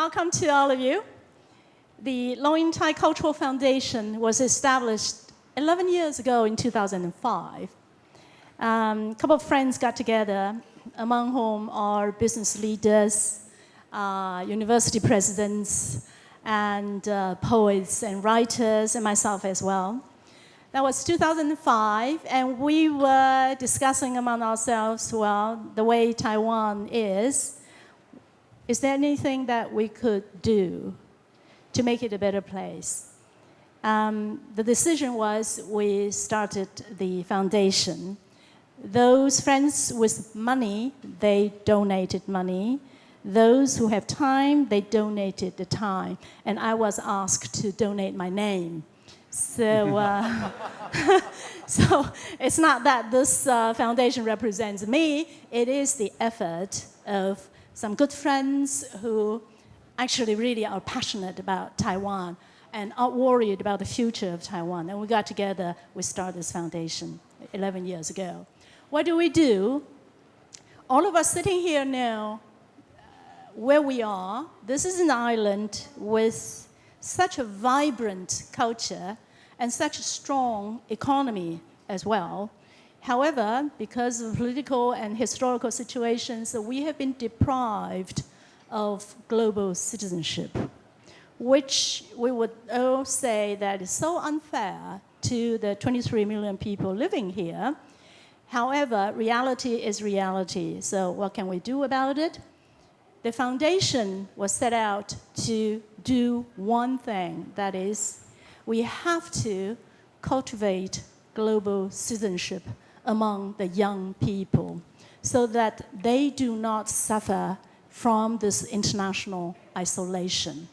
welcome to all of you. The Ying-Tai Cultural Foundation was established 11 years ago in 2005. A couple of friends got together, among whom are business leaders, university presidents, and poets and writers, and myself as well. That was 2005, and we were discussing among ourselves, well, the way Taiwan is there anything that we could do to make it a better place? The decision was we started the foundation. Those friends with money, they donated money. Those who have time, they donated the time. And I was asked to donate my name. So, so it's not that this foundation represents me. It is the effort of some good friends who actually really are passionate about Taiwan and are worried about the future of Taiwan. And we got together, we started this foundation 11 years ago. What do? All of us sitting here now, where we are, this is an island with such a vibrant culture and such a strong economy as well. However, because of political and historical situations, we have been deprived of global citizenship, which we would all say that is so unfair to the 23 million people living here. However, reality is reality. So what can we do about it? The foundation was set out to do one thing, that is, we have to cultivate global citizenship among the young people so that they do not suffer from this international isolation.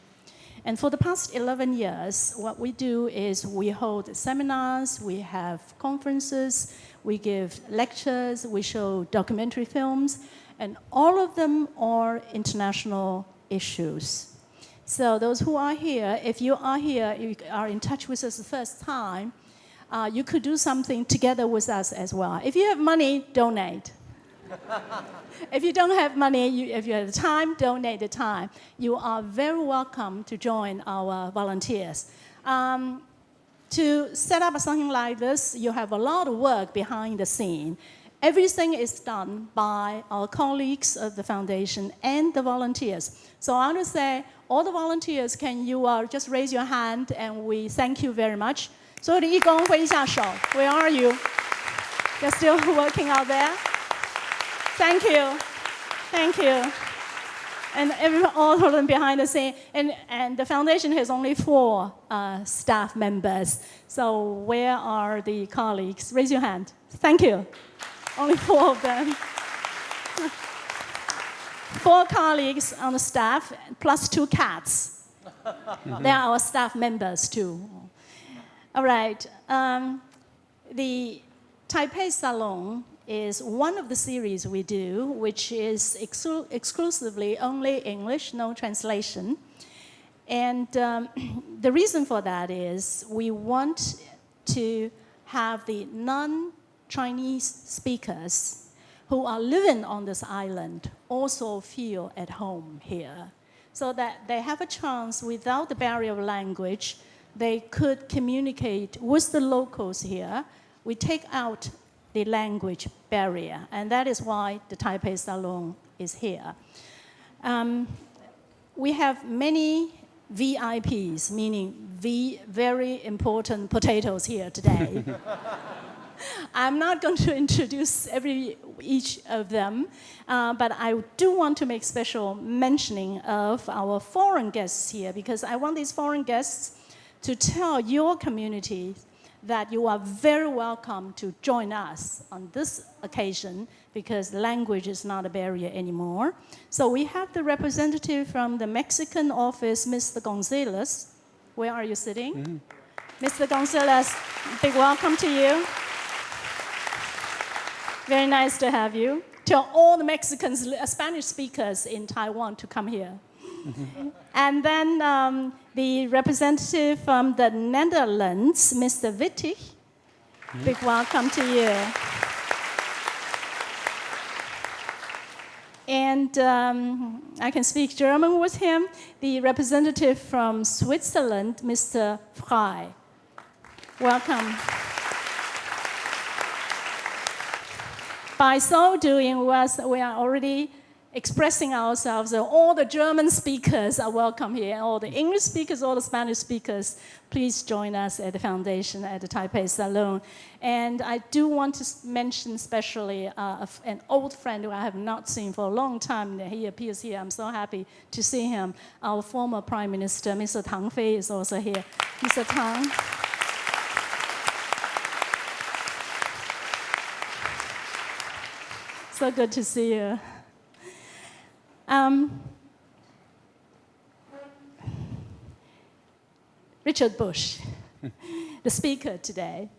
And for the past 11 years, what we do is we hold seminars, we have conferences, we give lectures, we show documentary films, and all of them are international issues. So those who are here, if you are here, you are in touch with us the first time, you could do something together with us as well. If you have money, donate. If you don't have money, if you have the time, donate the time. You are very welcome to join our volunteers. To set up something like this, you have a lot of work behind the scene. Everything is done by our colleagues of the foundation and the volunteers. So I want to say, all the volunteers, can you just raise your hand, and we thank you very much. 所有的义工挥一下手. Where are you? You're still working out there? Thank you. Thank you. And all of them behind the scene. And the foundation has only 4 staff members. So where are the colleagues? Raise your hand. Thank you. Only 4 of them. 4 colleagues on the staff, plus 2 cats. They are our staff members too. All right. The Taipei Salon is one of the series we do, which is exclusively only English, no translation. And the reason for that is we want to have the non-Chinese speakers who are living on this island also feel at home here, so that they have a chance, without the barrier of language, they could communicate with the locals here. We take out the language barrier, and that is why the Taipei Salon is here. We have many VIPs, meaning very important potatoes here today. I'm not going to introduce each of them, but I do want to make special mentioning of our foreign guests here, because I want these foreign guests to tell your community that you are very welcome to join us on this occasion, because language is not a barrier anymore. So we have the representative from the Mexican office, Mr. Gonzalez. Where are you sitting? Mm-hmm. Mr. Gonzalez, big welcome to you. Very nice to have you. Tell all the Mexicans, Spanish speakers in Taiwan to come here. And then the representative from the Netherlands, Mr. Wittig. Big welcome to you. And I can speak German with him. The representative from Switzerland, Mr. Frey. Welcome. By so doing, we are already expressing ourselves. So all the German speakers are welcome here. All the English speakers, all the Spanish speakers, please join us at the foundation at the Taipei Salon. And I do want to mention especially an old friend who I have not seen for a long time. He appears here. I'm so happy to see him. Our former Prime Minister, Mr. Tang Fei, is also here. Mr. Tang. So good to see you. Richard Bush, the speaker today.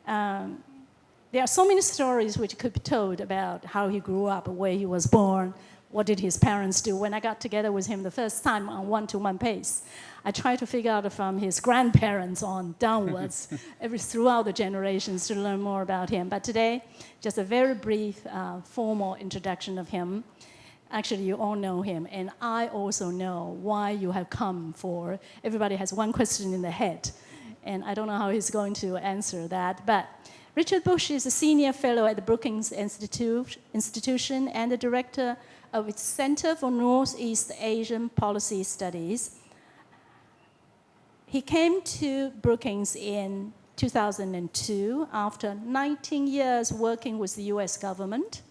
There are so many stories which could be told about how he grew up, where he was born, what did his parents do. When I got together with him the first time on one-to-one pace, I tried to figure out from his grandparents on downwards, throughout the generations, to learn more about him. But today, just a very brief, formal introduction of him. Actually, you all know him, and I also know why you have come for. Everybody has one question in their head, and I don't know how he's going to answer that. But Richard Bush is a senior fellow at the Brookings Institution and the director of its Center for Northeast Asian Policy Studies. He came to Brookings in 2002 after 19 years working with the US government,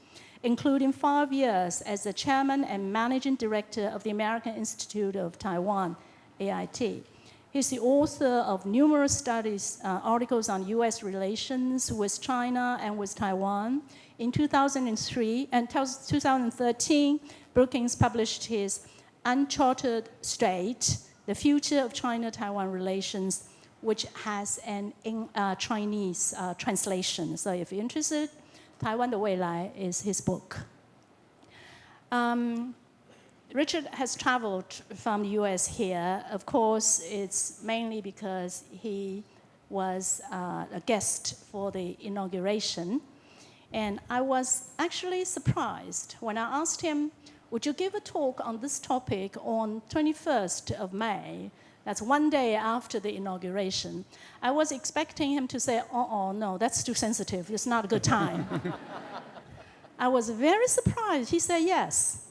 including 5 years as the chairman and managing director of the American Institute of Taiwan, AIT. He's the author of numerous studies, articles on US relations with China and with Taiwan. In 2003 and 2013, Brookings published his Uncharted Strait, The Future of China-Taiwan Relations, which has an Chinese translation. So if you're interested, 台湾的未来 is his book. Richard has traveled from the US here. Of course, it's mainly because he was a guest for the inauguration. And I was actually surprised when I asked him, would you give a talk on this topic on 21st of May? That's one day after the inauguration. I was expecting him to say, no, that's too sensitive. It's not a good time. I was very surprised. He said yes.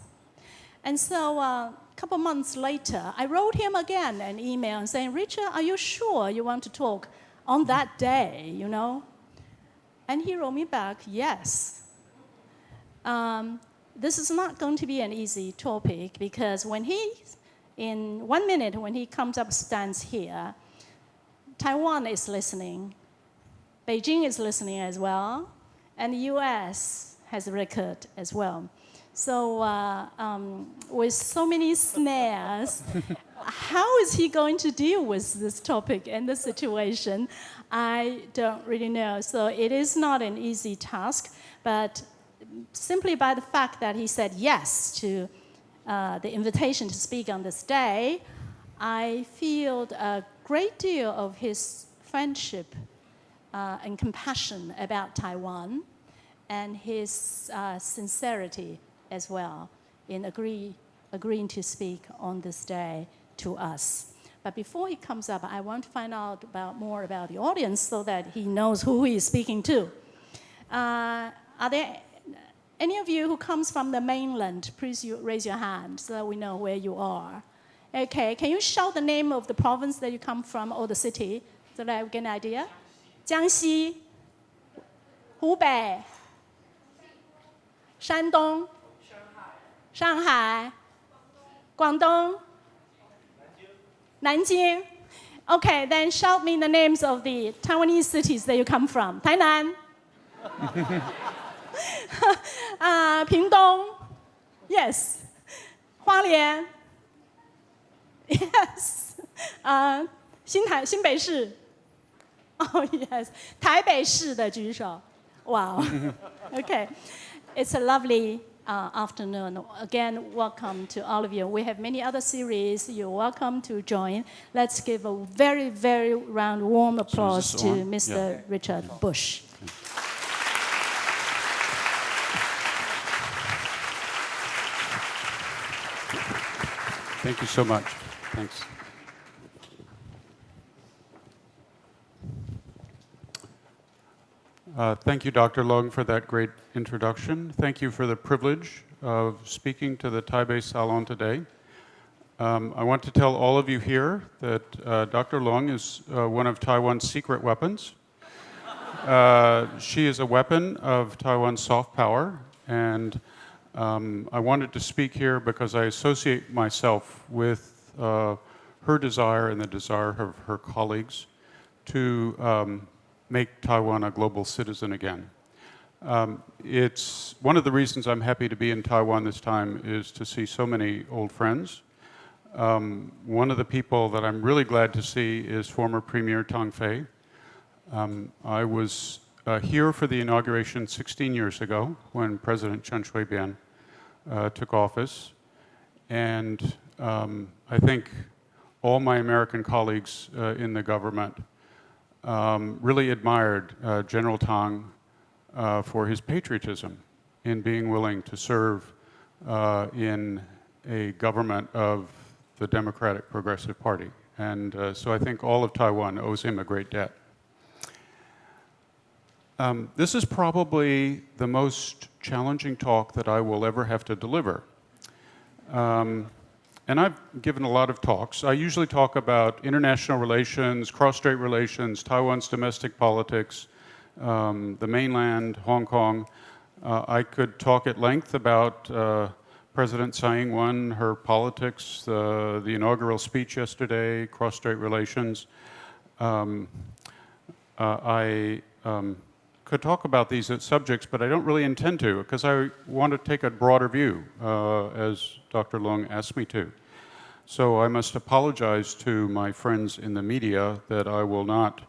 And so a couple months later, I wrote him again an email saying, Richard, are you sure you want to talk on that day, you know? And he wrote me back, yes. This is not going to be an easy topic because in 1 minute, when he comes up, stands here, Taiwan is listening, Beijing is listening as well, and the US has a record as well. So with so many snares, how is he going to deal with this topic and this situation? I don't really know. So it is not an easy task, but simply by the fact that he said yes to the invitation to speak on this day, I feel a great deal of his friendship and compassion about Taiwan and his sincerity as well in agreeing to speak on this day to us. But before he comes up, I want to find out more about the audience so that he knows who he is speaking to. Are there any of you who comes from the mainland? Please raise your hand so that we know where you are. Okay, can you shout the name of the province that you come from or the city so that I get an idea? Jiangxi, Hubei, Shandong, Shanghai, Guangdong, Nanjing. Okay, then shout me the names of the Taiwanese cities that you come from. Tainan. Pingdong. Yes. Hualien. Yes. 新北市. Oh, yes. 台北市的举手. Wow. Okay. It's a lovely afternoon. Again, welcome to all of you. We have many other series. You're welcome to join. Let's give a very, very round, warm applause to Mr. Richard Bush. Thank you so much. Thanks. Thank you, Dr. Leung, for that great introduction. Thank you for the privilege of speaking to the Taipei Salon today. I want to tell all of you here that Dr. Leung is one of Taiwan's secret weapons. She is a weapon of Taiwan's soft power, and I wanted to speak here because I associate myself with her desire and the desire of her colleagues to make Taiwan a global citizen again. It's one of the reasons I'm happy to be in Taiwan this time is to see so many old friends. One of the people that I'm really glad to see is former Premier Tang Fei. I was here for the inauguration 16 years ago when President Chen Shui-bian took office. And I think all my American colleagues in the government really admired General Tang for his patriotism in being willing to serve in a government of the Democratic Progressive Party. And so I think all of Taiwan owes him a great debt. This is probably the most challenging talk that I will ever have to deliver. And I've given a lot of talks. I usually talk about international relations, cross-strait relations, Taiwan's domestic politics, the mainland, Hong Kong. I could talk at length about President Tsai Ing-wen, her politics, the inaugural speech yesterday, cross-strait relations. I could talk about these subjects, but I don't really intend to because I want to take a broader view, as Dr. Leung asked me to. So I must apologize to my friends in the media that I will not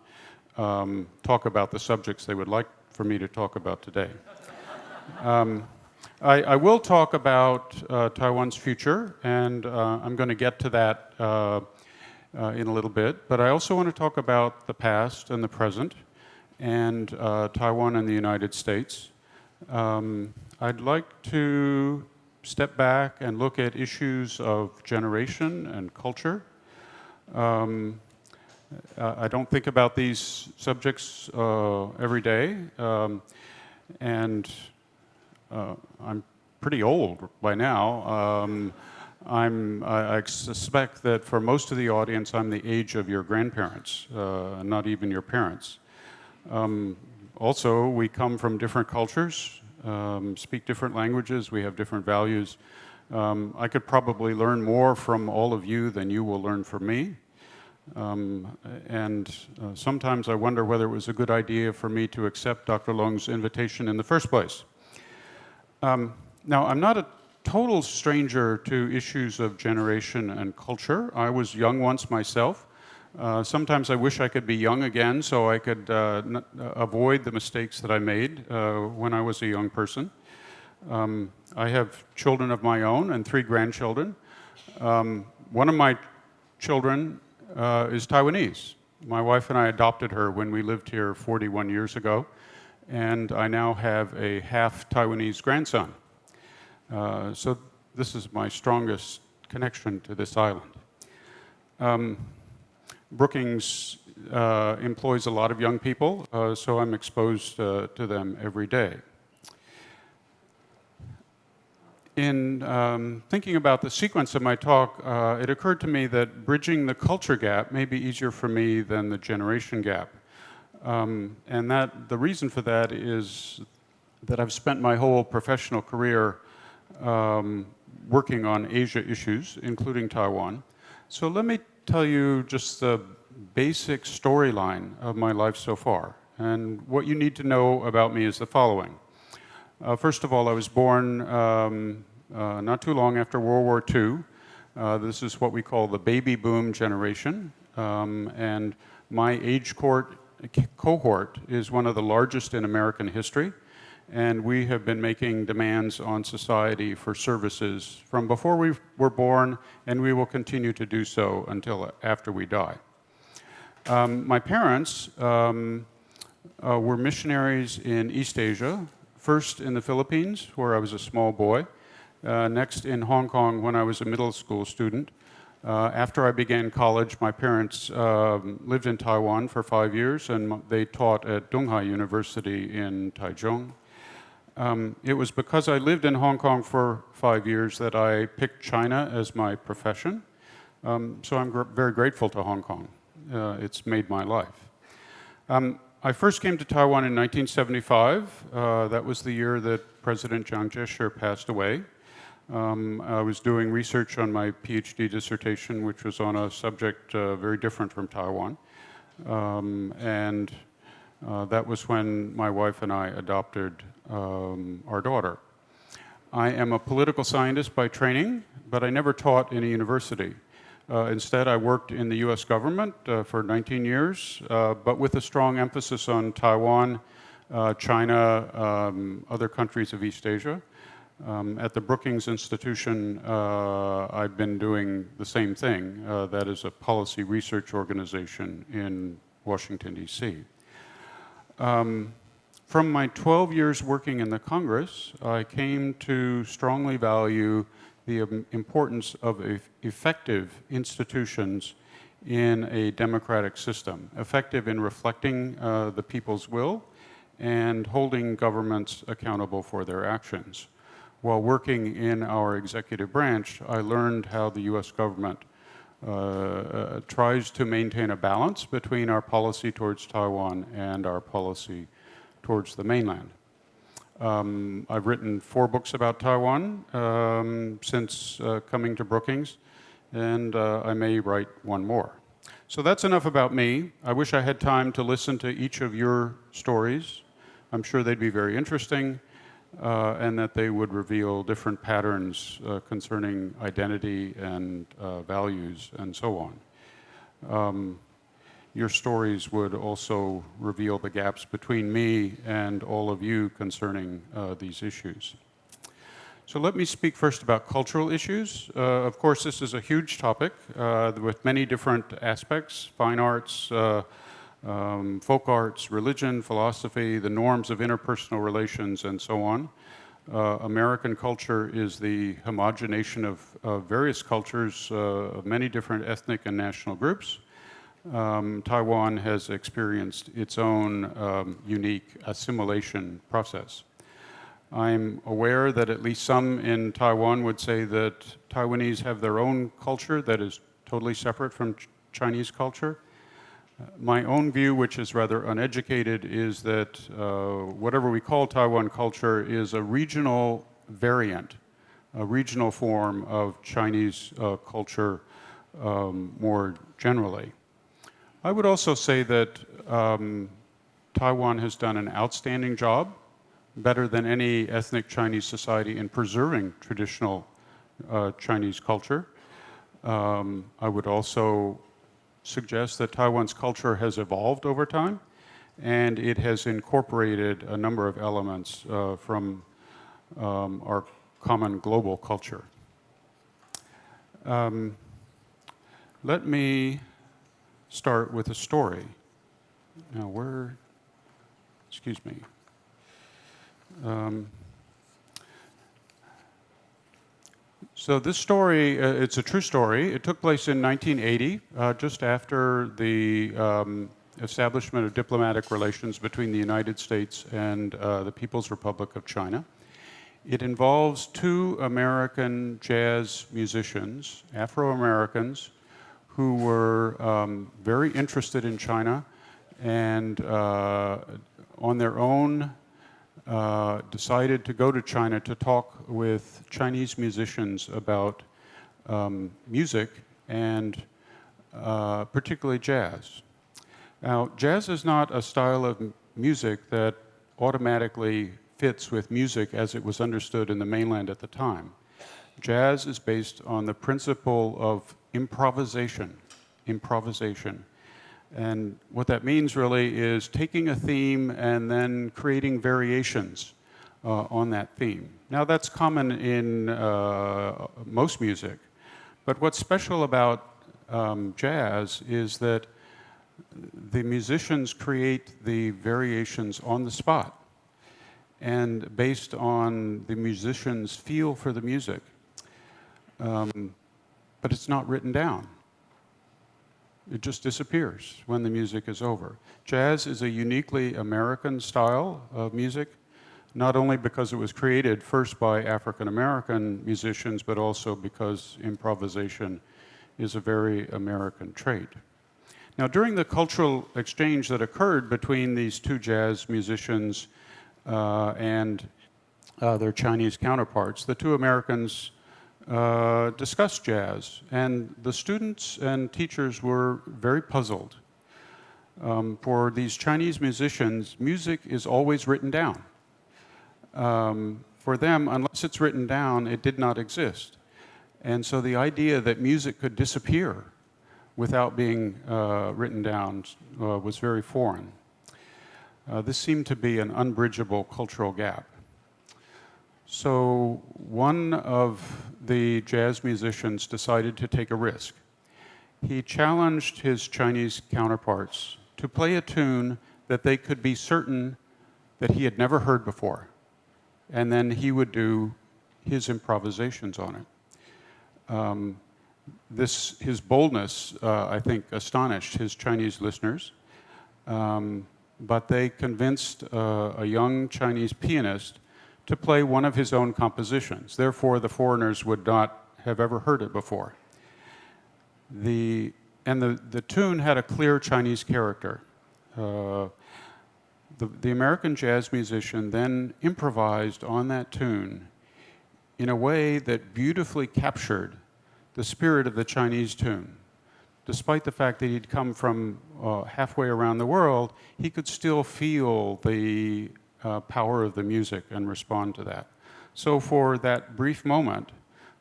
talk about the subjects they would like for me to talk about today. I will talk about Taiwan's future, and I'm going to get to that in a little bit. But I also want to talk about the past and the present, and Taiwan and the United States. I'd like to step back and look at issues of generation and culture. I don't think about these subjects every day, and I'm pretty old by now. I suspect that for most of the audience, I'm the age of your grandparents, not even your parents. Also, we come from different cultures, speak different languages, we have different values. I could probably learn more from all of you than you will learn from me. Sometimes I wonder whether it was a good idea for me to accept Dr. Leung's invitation in the first place. Now, I'm not a total stranger to issues of generation and culture. I was young once myself. Sometimes I wish I could be young again so I could avoid the mistakes that I made when I was a young person. I have children of my own and 3 grandchildren. One of my children is Taiwanese. My wife and I adopted her when we lived here 41 years ago. And I now have a half Taiwanese grandson. So this is my strongest connection to this island. Brookings employs a lot of young people, so I'm exposed to them every day. In thinking about the sequence of my talk, it occurred to me that bridging the culture gap may be easier for me than the generation gap. And the reason for that is that I've spent my whole professional career working on Asia issues, including Taiwan. So let me tell you just the basic storyline of my life so far. And what you need to know about me is the following. First of all, I was born not too long after World War II. This is what we call the baby boom generation. And my age cohort is one of the largest in American history, and we have been making demands on society for services from before we were born, and we will continue to do so until after we die. My parents were missionaries in East Asia, first in the Philippines, where I was a small boy, next in Hong Kong when I was a middle school student, After I began college, my parents lived in Taiwan for 5 years, and they taught at Donghai University in Taichung. It was because I lived in Hong Kong for 5 years that I picked China as my profession. So I'm very grateful to Hong Kong. It's made my life. I first came to Taiwan in 1975. That was the year that President Chiang Kai-shek passed away. I was doing research on my PhD dissertation, which was on a subject very different from Taiwan. That was when my wife and I adopted our daughter. I am a political scientist by training, but I never taught in a university. Instead, I worked in the US government for 19 years, but with a strong emphasis on Taiwan, China, other countries of East Asia. At the Brookings Institution, I've been doing the same thing. That is a policy research organization in Washington, D.C. From my 12 years working in the Congress, I came to strongly value the importance of effective institutions in a democratic system, effective in reflecting the people's will and holding governments accountable for their actions. While working in our executive branch, I learned how the US government tries to maintain a balance between our policy towards Taiwan and our policy towards the mainland. I've written 4 books about Taiwan since coming to Brookings, and I may write 1 more. So that's enough about me. I wish I had time to listen to each of your stories. I'm sure they'd be very interesting, and that they would reveal different patterns concerning identity and values and so on. Your stories would also reveal the gaps between me and all of you concerning these issues. So let me speak first about cultural issues. Of course, this is a huge topic with many different aspects: fine arts, folk arts, religion, philosophy, the norms of interpersonal relations, and so on. American culture is the homogenation of various cultures of many different ethnic and national groups. Taiwan has experienced its own unique assimilation process. I'm aware that at least some in Taiwan would say that Taiwanese have their own culture that is totally separate from Chinese culture. My own view, which is rather uneducated, is that whatever we call Taiwan culture is a regional variant, a regional form of Chinese culture more generally. I would also say that Taiwan has done an outstanding job, better than any ethnic Chinese society, in preserving traditional Chinese culture. I would also suggest that Taiwan's culture has evolved over time, and it has incorporated a number of elements from our common global culture. Let me start with a story. Now, excuse me. So this story, it's a true story. It took place in 1980, just after the establishment of diplomatic relations between the United States and the People's Republic of China. It involves 2 American jazz musicians, Afro-Americans, who were very interested in China and on their own decided to go to China to talk with Chinese musicians about music and particularly jazz. Now, jazz is not a style of music that automatically fits with music as it was understood in the mainland at the time. Jazz is based on the principle of improvisation. And what that means really is taking a theme and then creating variations on that theme. Now, that's common in most music, but what's special about jazz is that the musicians create the variations on the spot and based on the musician's feel for the music. but it's not written down. It just disappears when the music is over. Jazz is a uniquely American style of music, not only because it was created first by African American musicians, but also because improvisation is a very American trait. Now, during the cultural exchange that occurred between these two jazz musicians and their Chinese counterparts, the two Americans discussed jazz, and the students and teachers were very puzzled. For these Chinese musicians, music is always written down. For them, unless it's written down, it did not exist. And so the idea that music could disappear without being written down was very foreign. This seemed to be an unbridgeable cultural gap. So one of the jazz musicians decided to take a risk. He challenged his Chinese counterparts to play a tune that they could be certain that he had never heard before, and then he would do his improvisations on it. His boldness, I think, astonished his Chinese listeners, but they convinced a young Chinese pianist to play one of his own compositions. Therefore, the foreigners would not have ever heard it before. The tune had a clear Chinese character. The American jazz musician then improvised on that tune in a way that beautifully captured the spirit of the Chinese tune. Despite the fact that he'd come from halfway around the world, he could still feel the power of the music and respond to that. So for that brief moment,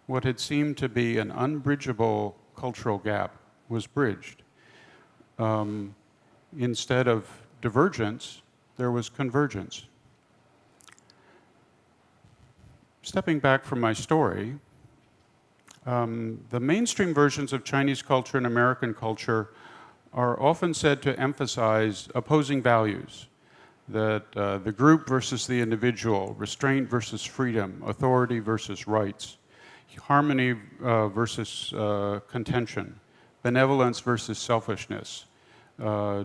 what had seemed to be an unbridgeable cultural gap was bridged. Instead of divergence, there was convergence. Stepping back from my story, the mainstream versions of Chinese culture and American culture are often said to emphasize opposing values, that the group versus the individual, restraint versus freedom, authority versus rights, harmony versus contention, benevolence versus selfishness,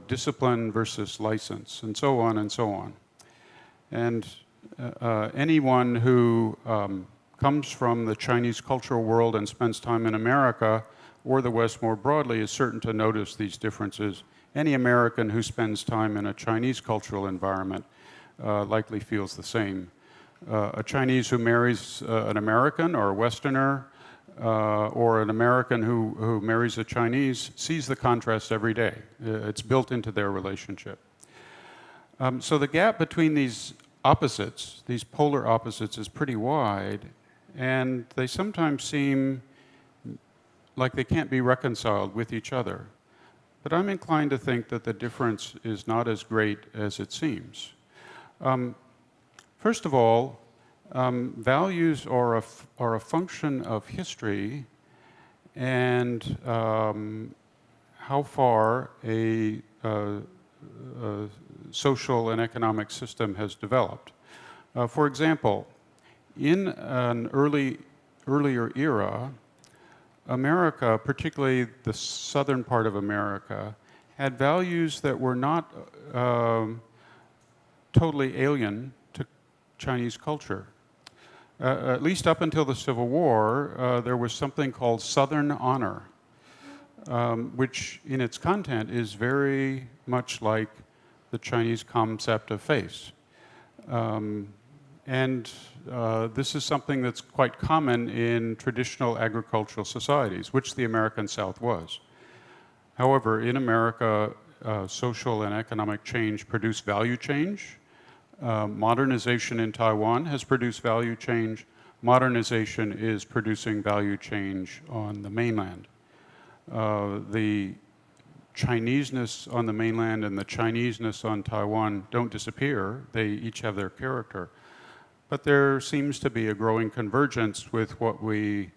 discipline versus license, and so on and so on. And anyone who comes from the Chinese cultural world and spends time in America or the West more broadly is certain to notice these differences. Any American who spends time in a Chinese cultural environment likely feels the same. A Chinese who marries an American or a Westerner or an American who marries a Chinese sees the contrast every day. It's built into their relationship. So the gap between these opposites, these polar opposites, is pretty wide, and they sometimes seem like they can't be reconciled with each other. But I'm inclined to think that the difference is not as great as it seems. First of all, values are a function of history and how far a social and economic system has developed. For example, in an earlier era, America, particularly the southern part of America, had values that were not totally alien to Chinese culture. At least up until the Civil War, there was something called Southern honor, which in its content is very much like the Chinese concept of face. This is something that's quite common in traditional agricultural societies, which the American South was. However, in America, social and economic change produced value change. Modernization in Taiwan has produced value change. Modernization is producing value change on the mainland. The Chineseness on the mainland and the Chineseness on Taiwan don't disappear. They each have their character. But there seems to be a growing convergence with what we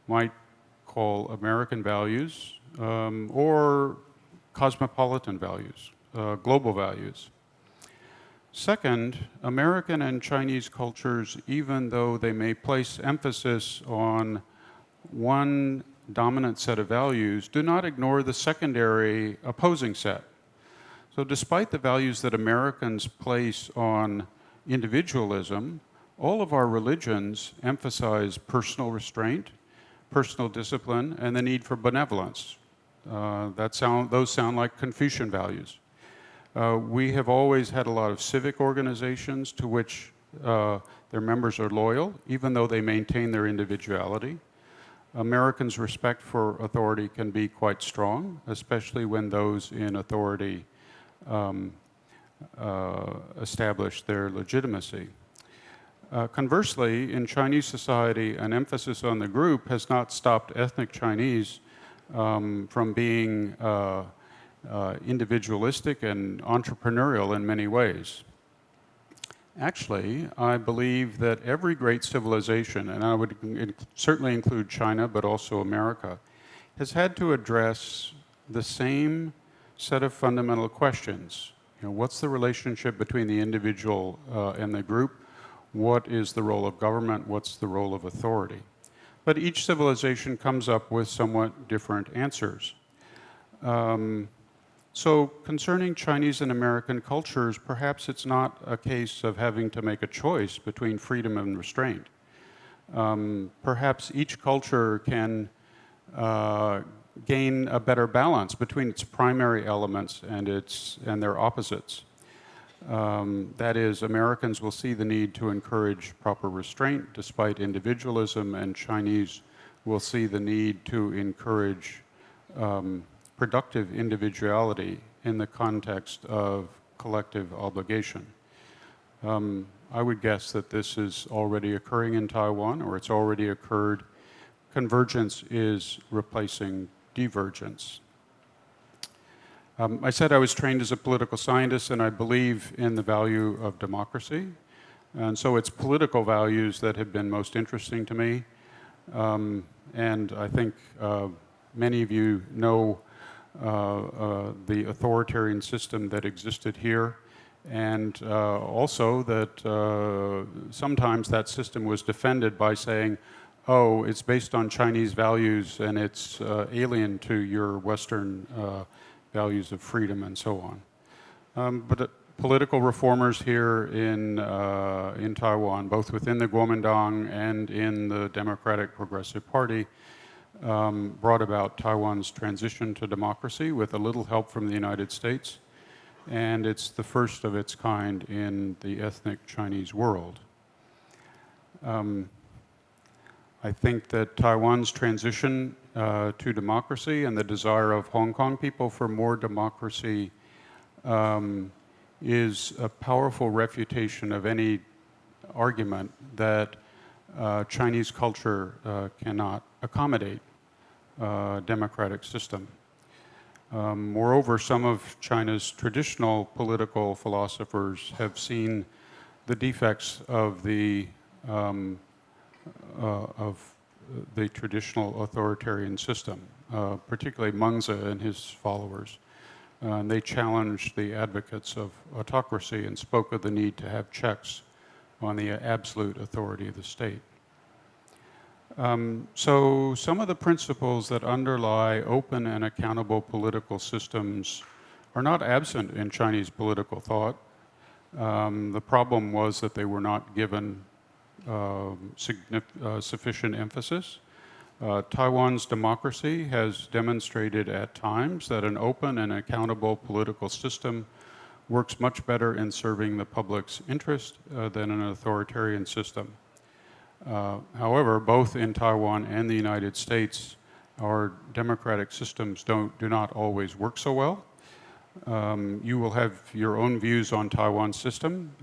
might call American values or cosmopolitan values, global values. Second, American and Chinese cultures, even though they may place emphasis on one dominant set of values do not ignore the secondary opposing set. So despite the values that Americans place on individualism, all of our religions emphasize personal restraint, personal discipline, and the need for benevolence. Those sound like Confucian values. We have always had a lot of civic organizations to which their members are loyal, even though they maintain their individuality. Americans' respect for authority can be quite strong, especially when those in authority establish their legitimacy. Conversely, in Chinese society, an emphasis on the group has not stopped ethnic Chinese from being individualistic and entrepreneurial in many ways. Actually, I believe that every great civilization, and I would certainly include China, but also America, has had to address the same set of fundamental questions. What's the relationship between the individual and the group? What is the role of government? What's the role of authority? But each civilization comes up with somewhat different answers. So concerning Chinese and American cultures, perhaps it's not a case of having to make a choice between freedom and restraint. Perhaps each culture can gain a better balance between its primary elements and their opposites. That is, Americans will see the need to encourage proper restraint despite individualism, and Chinese will see the need to encourage productive individuality in the context of collective obligation. I would guess that this is already occurring in Taiwan, or it's already occurred. Convergence is replacing divergence. I said I was trained as a political scientist, and I believe in the value of democracy. And so it's political values that have been most interesting to me. And I think many of you know the authoritarian system that existed here, and also that sometimes that system was defended by saying, oh, it's based on Chinese values and it's alien to your Western values of freedom and so on. But political reformers here in Taiwan, both within the Kuomintang and in the Democratic Progressive Party, brought about Taiwan's transition to democracy with a little help from the United States, and it's the first of its kind in the ethnic Chinese world. I think that Taiwan's transition to democracy and the desire of Hong Kong people for more democracy is a powerful refutation of any argument that Chinese culture cannot accommodate a democratic system. Moreover, some of China's traditional political philosophers have seen the defects of the traditional authoritarian system, particularly Mengzi and his followers. And they challenged the advocates of autocracy and spoke of the need to have checks on the absolute authority of the state. So some of the principles that underlie open and accountable political systems are not absent in Chinese political thought. The problem was that they were not given sufficient emphasis. Taiwan's democracy has demonstrated at times that an open and accountable political system works much better in serving the public's interest than an authoritarian system. However, both in Taiwan and the United States, our democratic systems do not always work so well. You will have your own views on Taiwan's system.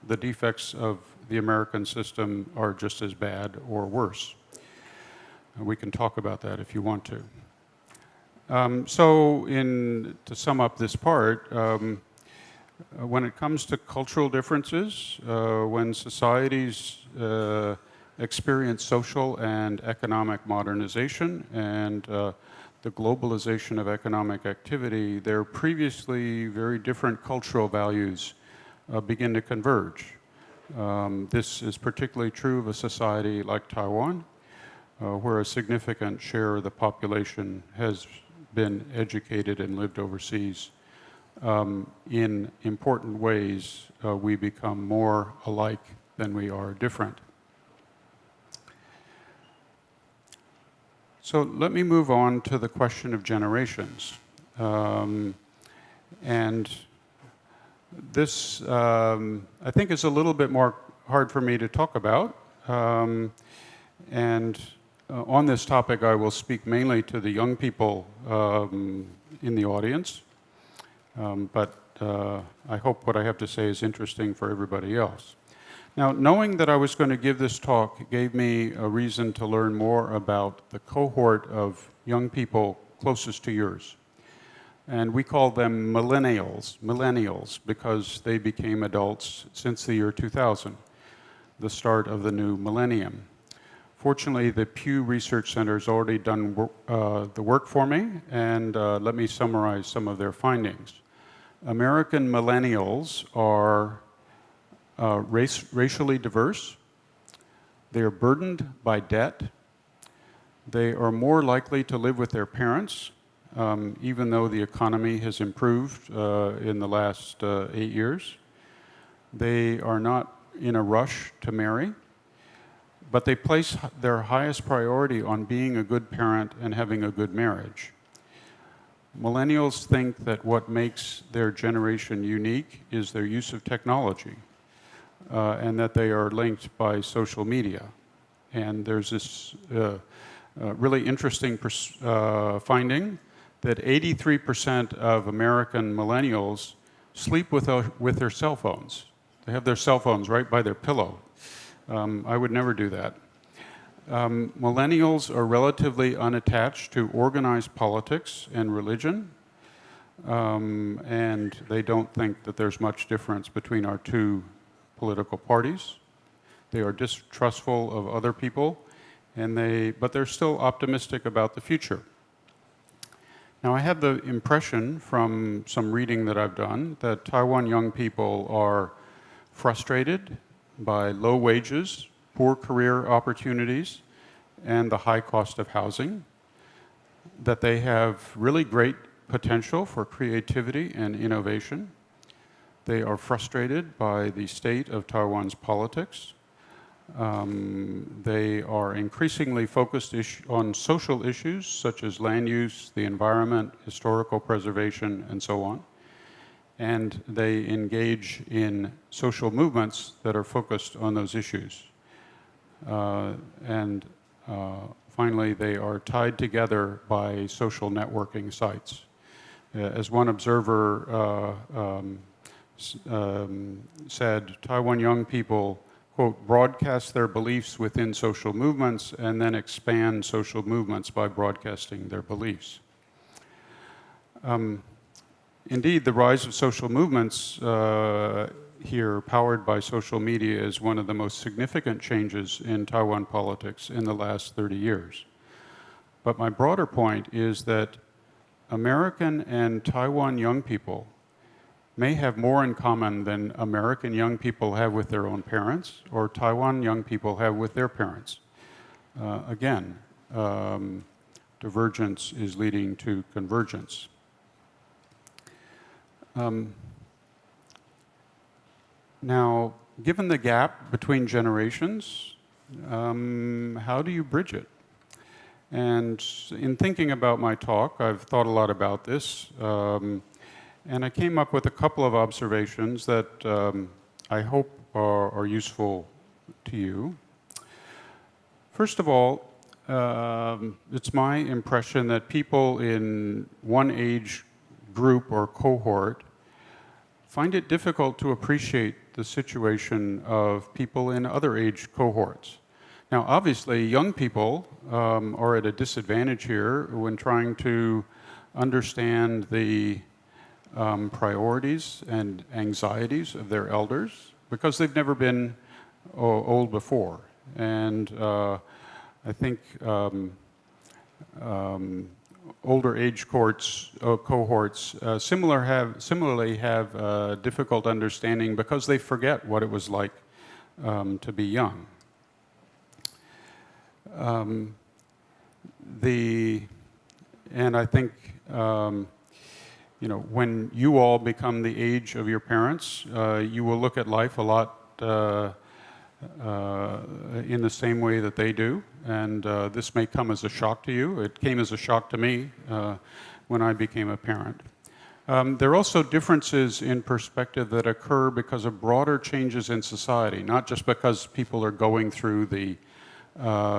The defects of the American system are just as bad or worse. We can talk about that if you want to. To sum up this part, when it comes to cultural differences, when societies experience social and economic modernization and the globalization of economic activity, their previously very different cultural values begin to converge. This is particularly true of a society like Taiwan, where a significant share of the population has been educated and lived overseas, in important ways, we become more alike than we are different. So let me move on to the question of generations. And this, I think, is a little bit more hard for me to talk about. On this topic, I will speak mainly to the young people in the audience. But I hope what I have to say is interesting for everybody else. Now, knowing that I was going to give this talk gave me a reason to learn more about the cohort of young people closest to yours. And we call them millennials, because they became adults since the year 2000, the start of the new millennium. Fortunately, the Pew Research Center has already done the work for me, and let me summarize some of their findings. American millennials are racially diverse. They are burdened by debt. They are more likely to live with their parents, even though the economy has improved in the last 8 years. They are not in a rush to marry, but they place their highest priority on being a good parent and having a good marriage. Millennials think that what makes their generation unique is their use of technology, and that they are linked by social media. And there's this really interesting finding that 83% of American millennials sleep with their cell phones. They have their cell phones right by their pillow. I would never do that. Millennials are relatively unattached to organized politics and religion, and they don't think that there's much difference between our two political parties. They are distrustful of other people, but they're still optimistic about the future. Now, I have the impression from some reading that I've done that Taiwan young people are frustrated by low wages, poor career opportunities, and the high cost of housing, that they have really great potential for creativity and innovation. They are frustrated by the state of Taiwan's politics. They are increasingly focused on social issues such as land use, the environment, historical preservation, and so on. And they engage in social movements that are focused on those issues. Finally, they are tied together by social networking sites. As one observer said, Taiwan young people, quote, broadcast their beliefs within social movements and then expand social movements by broadcasting their beliefs. Indeed, the rise of social movements here, powered by social media, is one of the most significant changes in Taiwan politics in the last 30 years. But my broader point is that American and Taiwan young people may have more in common than American young people have with their own parents or Taiwan young people have with their parents. Again, divergence is leading to convergence. Now, given the gap between generations, how do you bridge it? And in thinking about my talk, I've thought a lot about this, and I came up with a couple of observations that I hope are useful to you. First of all, it's my impression that people in one age group or cohort find it difficult to appreciate the situation of people in other age cohorts. Now, obviously, young people are at a disadvantage here when trying to understand the priorities and anxieties of their elders because they've never been old before. And I think older age cohorts similarly have difficult understanding because they forget what it was like to be young. And I think, when you all become the age of your parents, you will look at life a lot in the same way that they do. And this may come as a shock to you. It came as a shock to me when I became a parent. There are also differences in perspective that occur because of broader changes in society, not just because people are going through the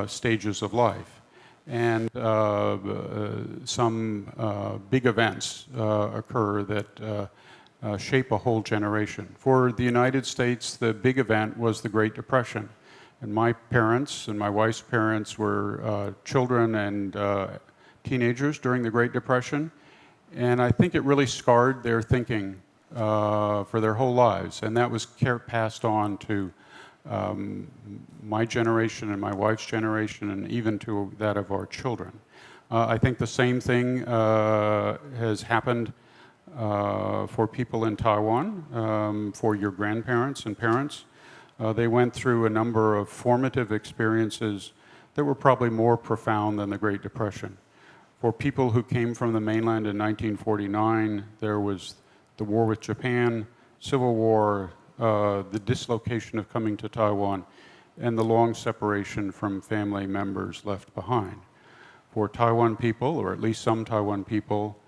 stages of life. And some big events occur that shape a whole generation. For the United States, the big event was the Great Depression. And my parents and my wife's parents were children and teenagers during the Great Depression. And I think it really scarred their thinking for their whole lives. And that was passed on to my generation and my wife's generation, and even to that of our children. I think the same thing has happened for people in Taiwan, for your grandparents and parents. They went through a number of formative experiences that were probably more profound than the Great Depression. For people who came from the mainland in 1949, there was the war with Japan, Civil War, the dislocation of coming to Taiwan, and the long separation from family members left behind. For Taiwan people, or at least some Taiwan people,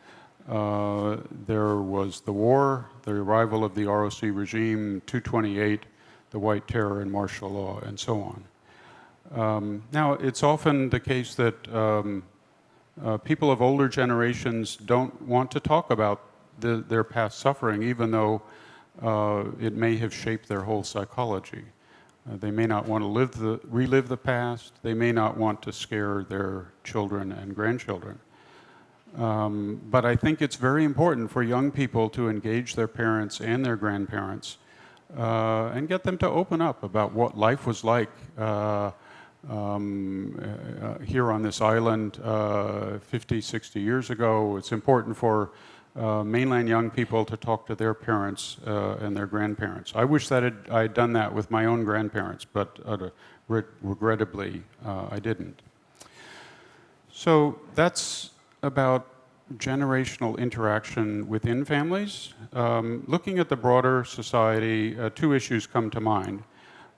there was the war, the arrival of the ROC regime, 228, the White Terror and martial law, and so on. Now, it's often the case that people of older generations don't want to talk about their past suffering, even though it may have shaped their whole psychology. They may not want to relive the past. They may not want to scare their children and grandchildren. But I think it's very important for young people to engage their parents and their grandparents and get them to open up about what life was like here on this island 50, 60 years ago. It's important for mainland young people to talk to their parents and their grandparents. I wish that I had done that with my own grandparents, but regrettably, I didn't. So that's about generational interaction within families. Looking at the broader society, two issues come to mind.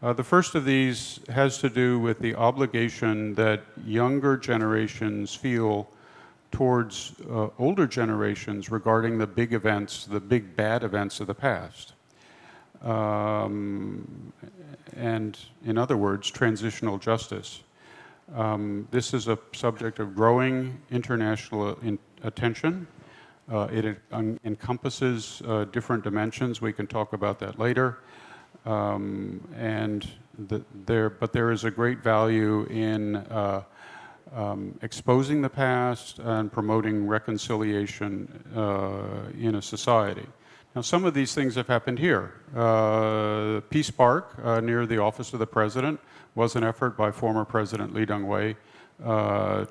The first of these has to do with the obligation that younger generations feel towards older generations regarding the big events, the big bad events of the past. And in other words, transitional justice. This is a subject of growing international attention. It encompasses different dimensions. We can talk about that later. But there is a great value in exposing the past and promoting reconciliation in a society. Now, some of these things have happened here. Peace Park near the office of the president was an effort by former President Lee Teng-hui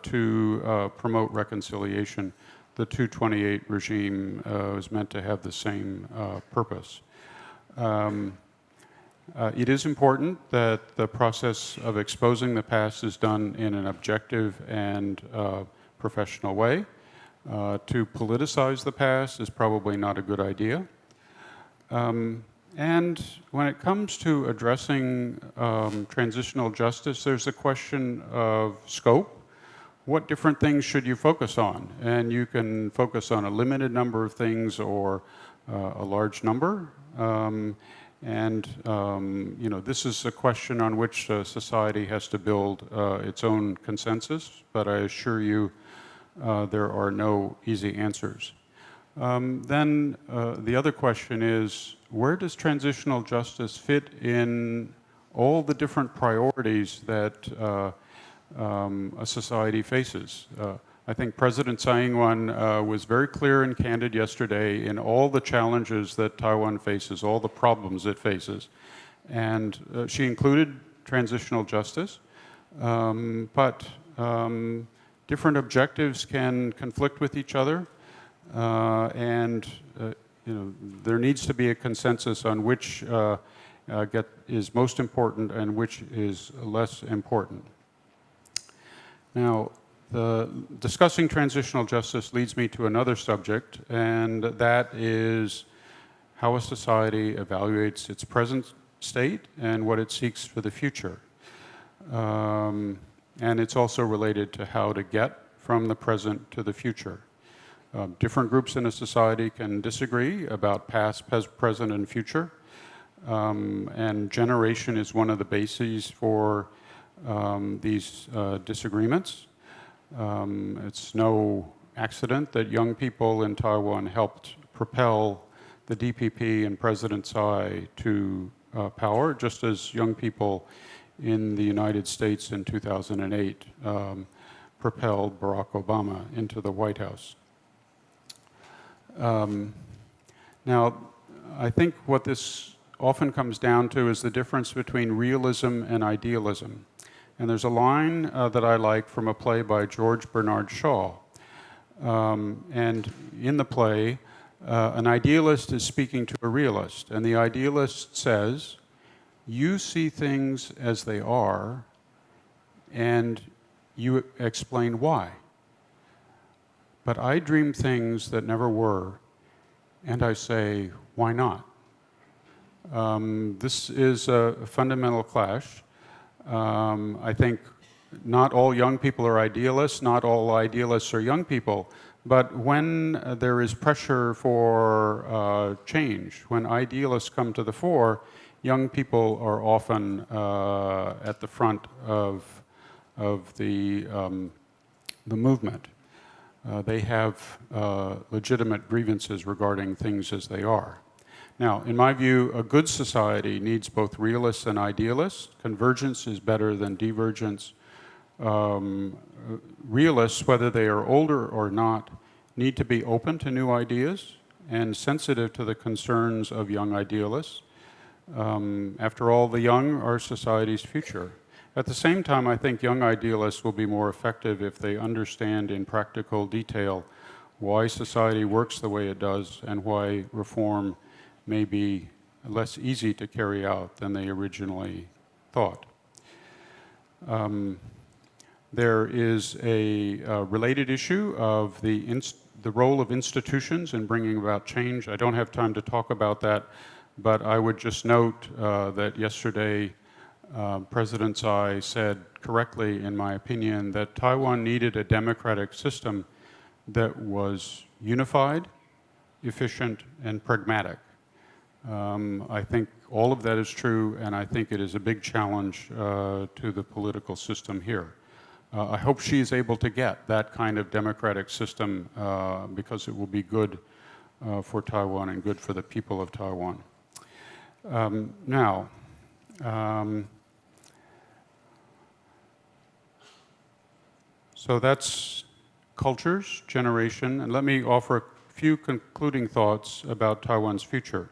to promote reconciliation. The 228 regime was meant to have the same purpose. It is important that the process of exposing the past is done in an objective and professional way. To politicize the past is probably not a good idea. And when it comes to addressing transitional justice, there's a question of scope. What different things should you focus on? And you can focus on a limited number of things or a large number. This is a question on which society has to build its own consensus, but I assure you there are no easy answers. Then the other question is, where does transitional justice fit in all the different priorities that a society faces? I think President Tsai Ing-wen was very clear and candid yesterday in all the challenges that Taiwan faces, all the problems it faces. And she included transitional justice, but different objectives can conflict with each other. There needs to be a consensus on which is most important and which is less important. Now, discussing transitional justice leads me to another subject, and that is how a society evaluates its present state and what it seeks for the future. And it's also related to how to get from the present to the future. Different groups in a society can disagree about past, present, and future. And generation is one of the bases for these disagreements. It's no accident that young people in Taiwan helped propel the DPP and President Tsai to power, just as young people in the United States in 2008 propelled Barack Obama into the White House. Now, I think what this often comes down to is the difference between realism and idealism. And there's a line that I like from a play by George Bernard Shaw. And in the play, an idealist is speaking to a realist, and the idealist says, you see things as they are, and you explain why. But I dream things that never were, and I say, why not? This is a fundamental clash. I think not all young people are idealists, not all idealists are young people, but when there is pressure for change, when idealists come to the fore, young people are often at the front of the movement. They have legitimate grievances regarding things as they are. Now, in my view, a good society needs both realists and idealists. Convergence is better than divergence. Realists, whether they are older or not, need to be open to new ideas and sensitive to the concerns of young idealists. After all, the young are society's future. At the same time, I think young idealists will be more effective if they understand in practical detail why society works the way it does and why reform may be less easy to carry out than they originally thought. There is a related issue of the role of institutions in bringing about change. I don't have time to talk about that, but I would just note that yesterday President Tsai said correctly, in my opinion, that Taiwan needed a democratic system that was unified, efficient, and pragmatic. I think all of that is true, and I think it is a big challenge to the political system here. I hope she is able to get that kind of democratic system because it will be good for Taiwan and good for the people of Taiwan. So that's cultures, generation, and let me offer a few concluding thoughts about Taiwan's future.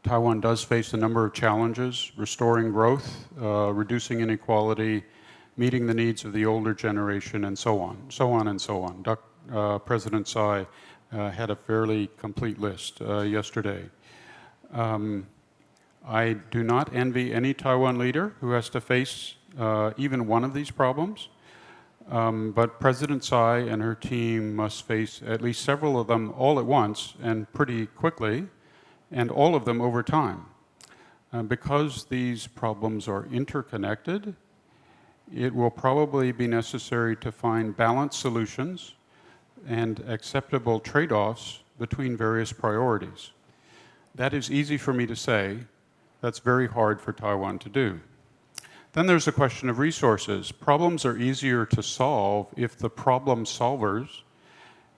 Taiwan does face a number of challenges: restoring growth, reducing inequality, meeting the needs of the older generation, and so on, so on and so on. President Tsai had a fairly complete list yesterday. I do not envy any Taiwan leader who has to face even one of these problems, but President Tsai and her team must face at least several of them all at once and pretty quickly, and all of them over time. Because these problems are interconnected, it will probably be necessary to find balanced solutions and acceptable trade-offs between various priorities. That is easy for me to say. That's very hard for Taiwan to do. Then there's the question of resources. Problems are easier to solve if the problem solvers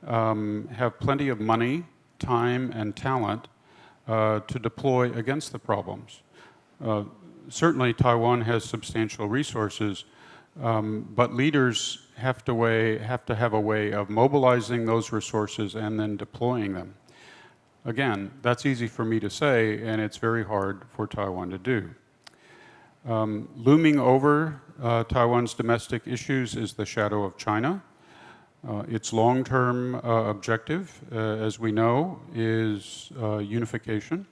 have plenty of money, time, and talent to deploy against the problems. Certainly, Taiwan has substantial resources, but leaders have to have a way of mobilizing those resources and then deploying them. Again, that's easy for me to say, and it's very hard for Taiwan to do. Looming over Taiwan's domestic issues is the shadow of China. Its long-term objective, as we know, is unification.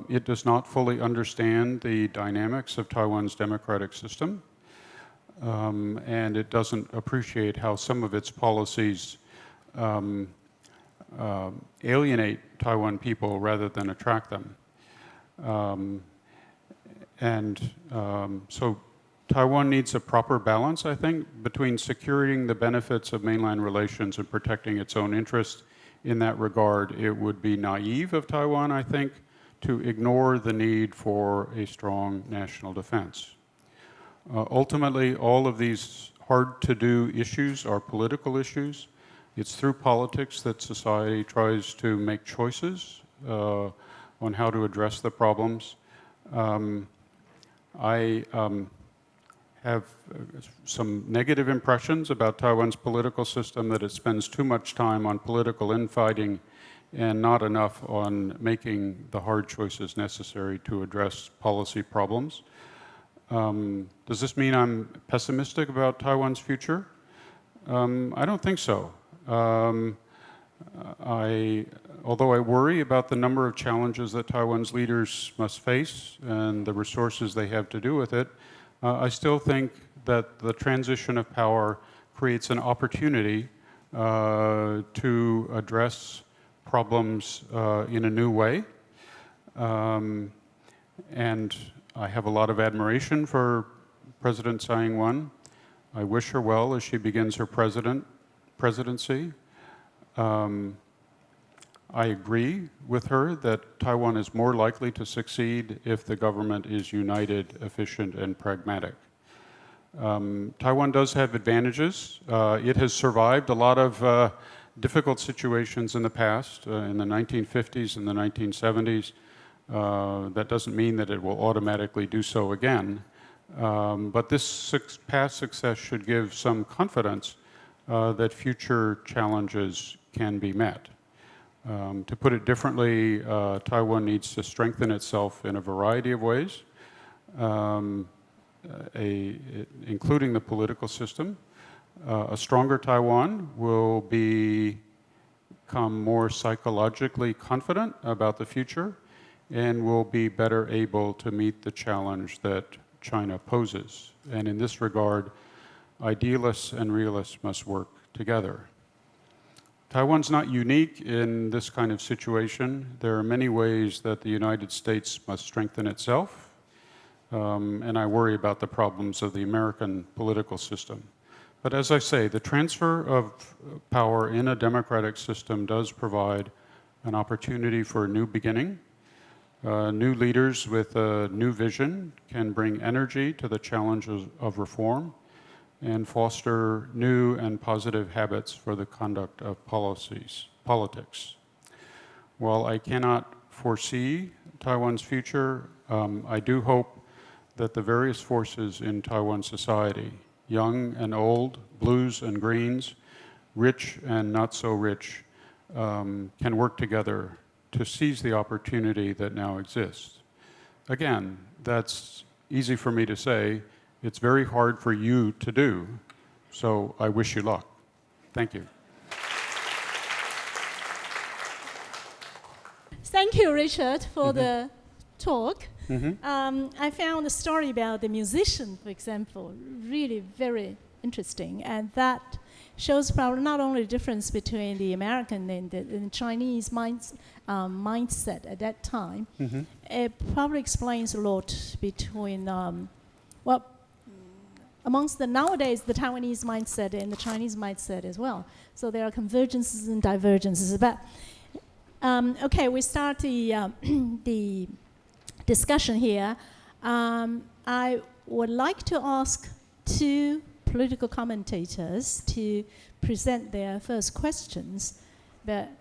It does not fully understand the dynamics of Taiwan's democratic system. and it doesn't appreciate how some of its policies alienate Taiwan people rather than attract them. So Taiwan needs a proper balance, I think, between securing the benefits of mainland relations and protecting its own interests. In that regard, it would be naive of Taiwan, I think, to ignore the need for a strong national defense. Ultimately, all of these hard-to-do issues are political issues. It's through politics that society tries to make choices on how to address the problems. I have some negative impressions about Taiwan's political system, that it spends too much time on political infighting and not enough on making the hard choices necessary to address policy problems. Does this mean I'm pessimistic about Taiwan's future? I don't think so. Although I worry about the number of challenges that Taiwan's leaders must face and the resources they have to do with it, I still think that the transition of power creates an opportunity to address problems in a new way. And I have a lot of admiration for President Tsai Ing-wen. I wish her well as she begins her presidency. I agree with her that Taiwan is more likely to succeed if the government is united, efficient, and pragmatic. Taiwan does have advantages. It has survived a lot of difficult situations in the past, in the 1950s and the 1970s. That doesn't mean that it will automatically do so again. But this past success should give some confidence that future challenges can be met. To put it differently, Taiwan needs to strengthen itself in a variety of ways, including the political system. A stronger Taiwan will become more psychologically confident about the future and will be better able to meet the challenge that China poses. And in this regard, idealists and realists must work together. Taiwan's not unique in this kind of situation. There are many ways that the United States must strengthen itself, and I worry about the problems of the American political system. But as I say, the transfer of power in a democratic system does provide an opportunity for a new beginning. New leaders with a new vision can bring energy to the challenges of reform and foster new and positive habits for the conduct of politics. While I cannot foresee Taiwan's future, I do hope that the various forces in Taiwan society, young and old, blues and greens, rich and not so rich, can work together to seize the opportunity that now exists. Again, that's easy for me to say. It's very hard for you to do, so I wish you luck. Thank you. Thank you, Richard, for the talk. I found the story about the musician, for example, really very interesting, and that shows probably not only the difference between the American and the Chinese mindset at that time. It probably explains a lot between amongst the nowadays the Taiwanese mindset and the Chinese mindset as well. So there are convergences and divergences. But okay, we start the discussion here. I would like to ask two political commentators to present their first questions.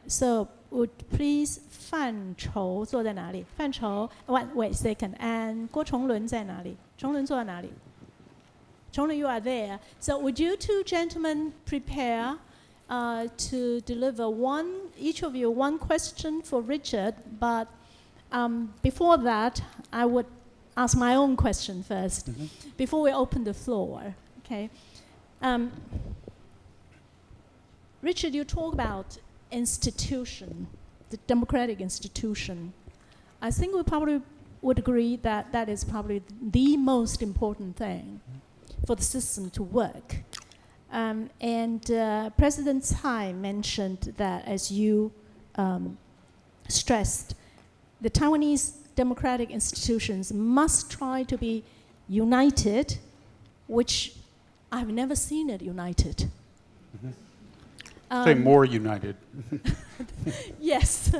So would please 范畴坐在哪里？范畴 wait a second. And 郭崇伦在哪里？崇伦坐在哪里？崇伦 you are there. So would you two gentlemen prepare to deliver each of you one question for Richard, but before that, I would ask my own question first, before we open the floor. Okay. Richard, you talk about institution, the democratic institution. I think we probably would agree that that is probably the most important thing. for the system to work. President Tsai mentioned that, as you stressed, the Taiwanese democratic institutions must try to be united, which I've never seen it united. Say more united. Yes,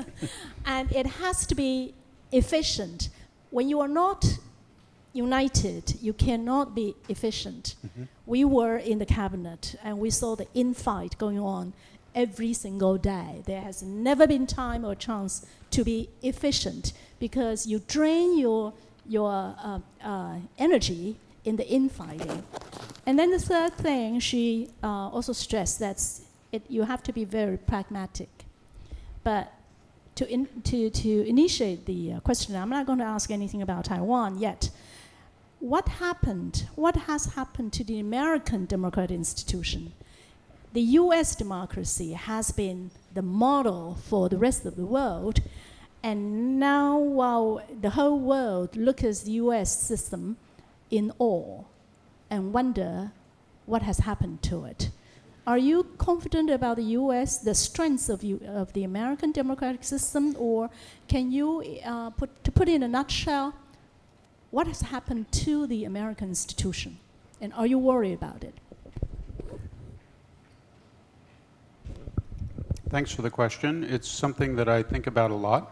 and it has to be efficient. When you are not united, you cannot be efficient. We were in the cabinet and we saw the infight going on every single day. There has never been time or chance to be efficient because you drain your energy in the infighting. And then the third thing, she also stressed that you have to be very pragmatic. But to initiate the question, I'm not going to ask anything about Taiwan yet. What has happened to the American democratic institution? The US democracy has been the model for the rest of the world, and now while the whole world looks at the US system in awe and wonder what has happened to it. Are you confident about the US, the strengths of the American democratic system, or can you put in a nutshell, what has happened to the American institution, and are you worried about it? Thanks for the question. It's something that I think about a lot.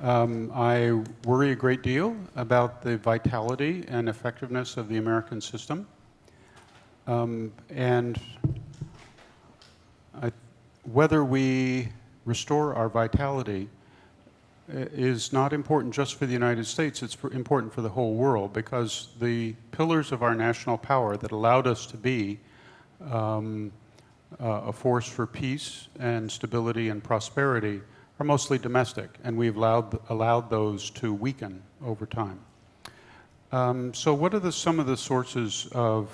I worry a great deal about the vitality and effectiveness of the American system. Whether we restore our vitality is not important just for the United States, it's important for the whole world, because the pillars of our national power that allowed us to be a force for peace and stability and prosperity are mostly domestic, and we've allowed those to weaken over time. So what are some of the sources of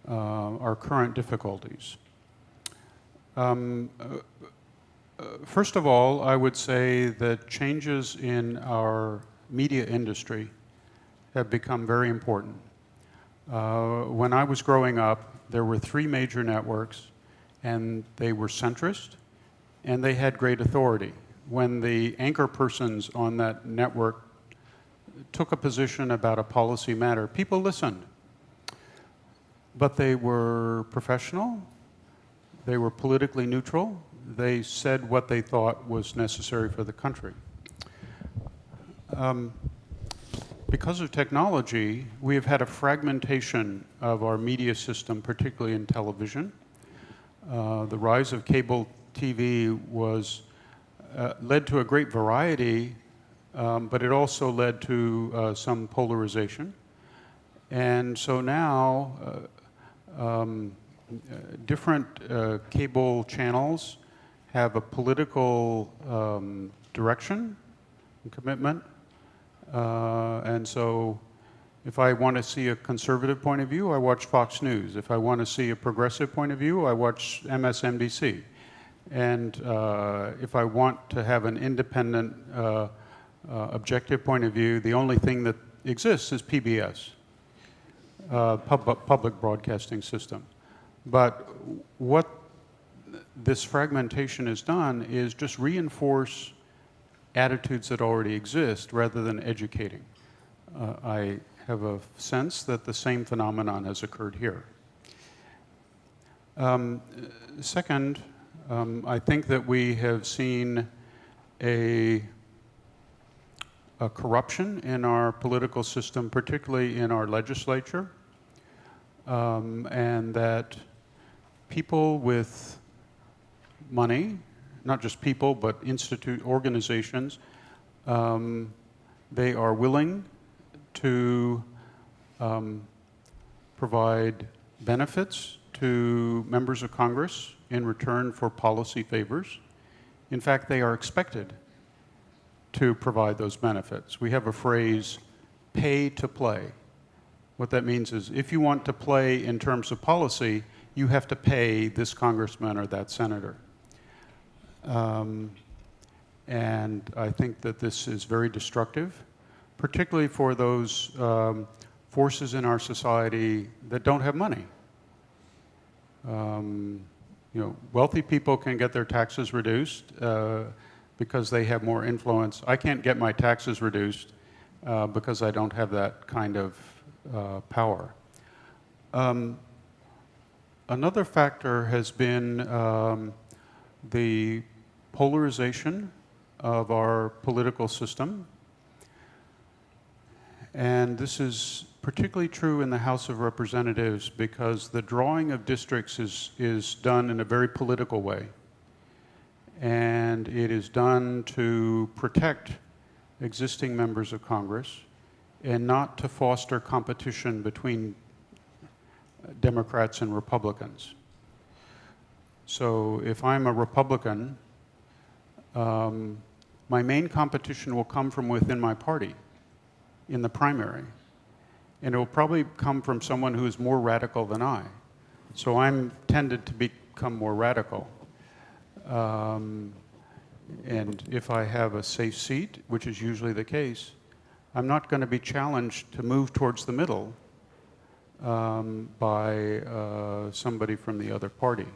our current difficulties? First of all, I would say that changes in our media industry have become very important. When I was growing up, there were 3 major networks, and they were centrist, and they had great authority. When the anchor persons on that network took a position about a policy matter, people listened. But they were professional, they were politically neutral, they said what they thought was necessary for the country. Because of technology, we have had a fragmentation of our media system, particularly in television. The rise of cable TV led to a great variety, but it also led to some polarization. And so now, different cable channels have a political direction and commitment. And so if I want to see a conservative point of view, I watch Fox News. If I want to see a progressive point of view, I watch MSNBC. And if I want to have an independent, objective point of view, the only thing that exists is PBS, public broadcasting system. But what this fragmentation has done is just reinforce attitudes that already exist rather than educating. I have a sense that the same phenomenon has occurred here. Second, I think that we have seen a corruption in our political system, particularly in our legislature, and that people with money, not just people, but organizations, they are willing to provide benefits to members of Congress in return for policy favors. In fact, they are expected to provide those benefits. We have a phrase, pay to play. What that means is if you want to play in terms of policy, you have to pay this congressman or that senator. And I think that this is very destructive, particularly for those forces in our society that don't have money. Wealthy people can get their taxes reduced because they have more influence. I can't get my taxes reduced because I don't have that kind of power. Another factor has been the polarization of our political system. And this is particularly true in the House of Representatives because the drawing of districts is done in a very political way. And it is done to protect existing members of Congress and not to foster competition between Democrats and Republicans. So if I'm a Republican, my main competition will come from within my party in the primary. And it will probably come from someone who is more radical than I. So I'm tended to become more radical. And if I have a safe seat, which is usually the case, I'm not going to be challenged to move towards the middle by somebody from the other party.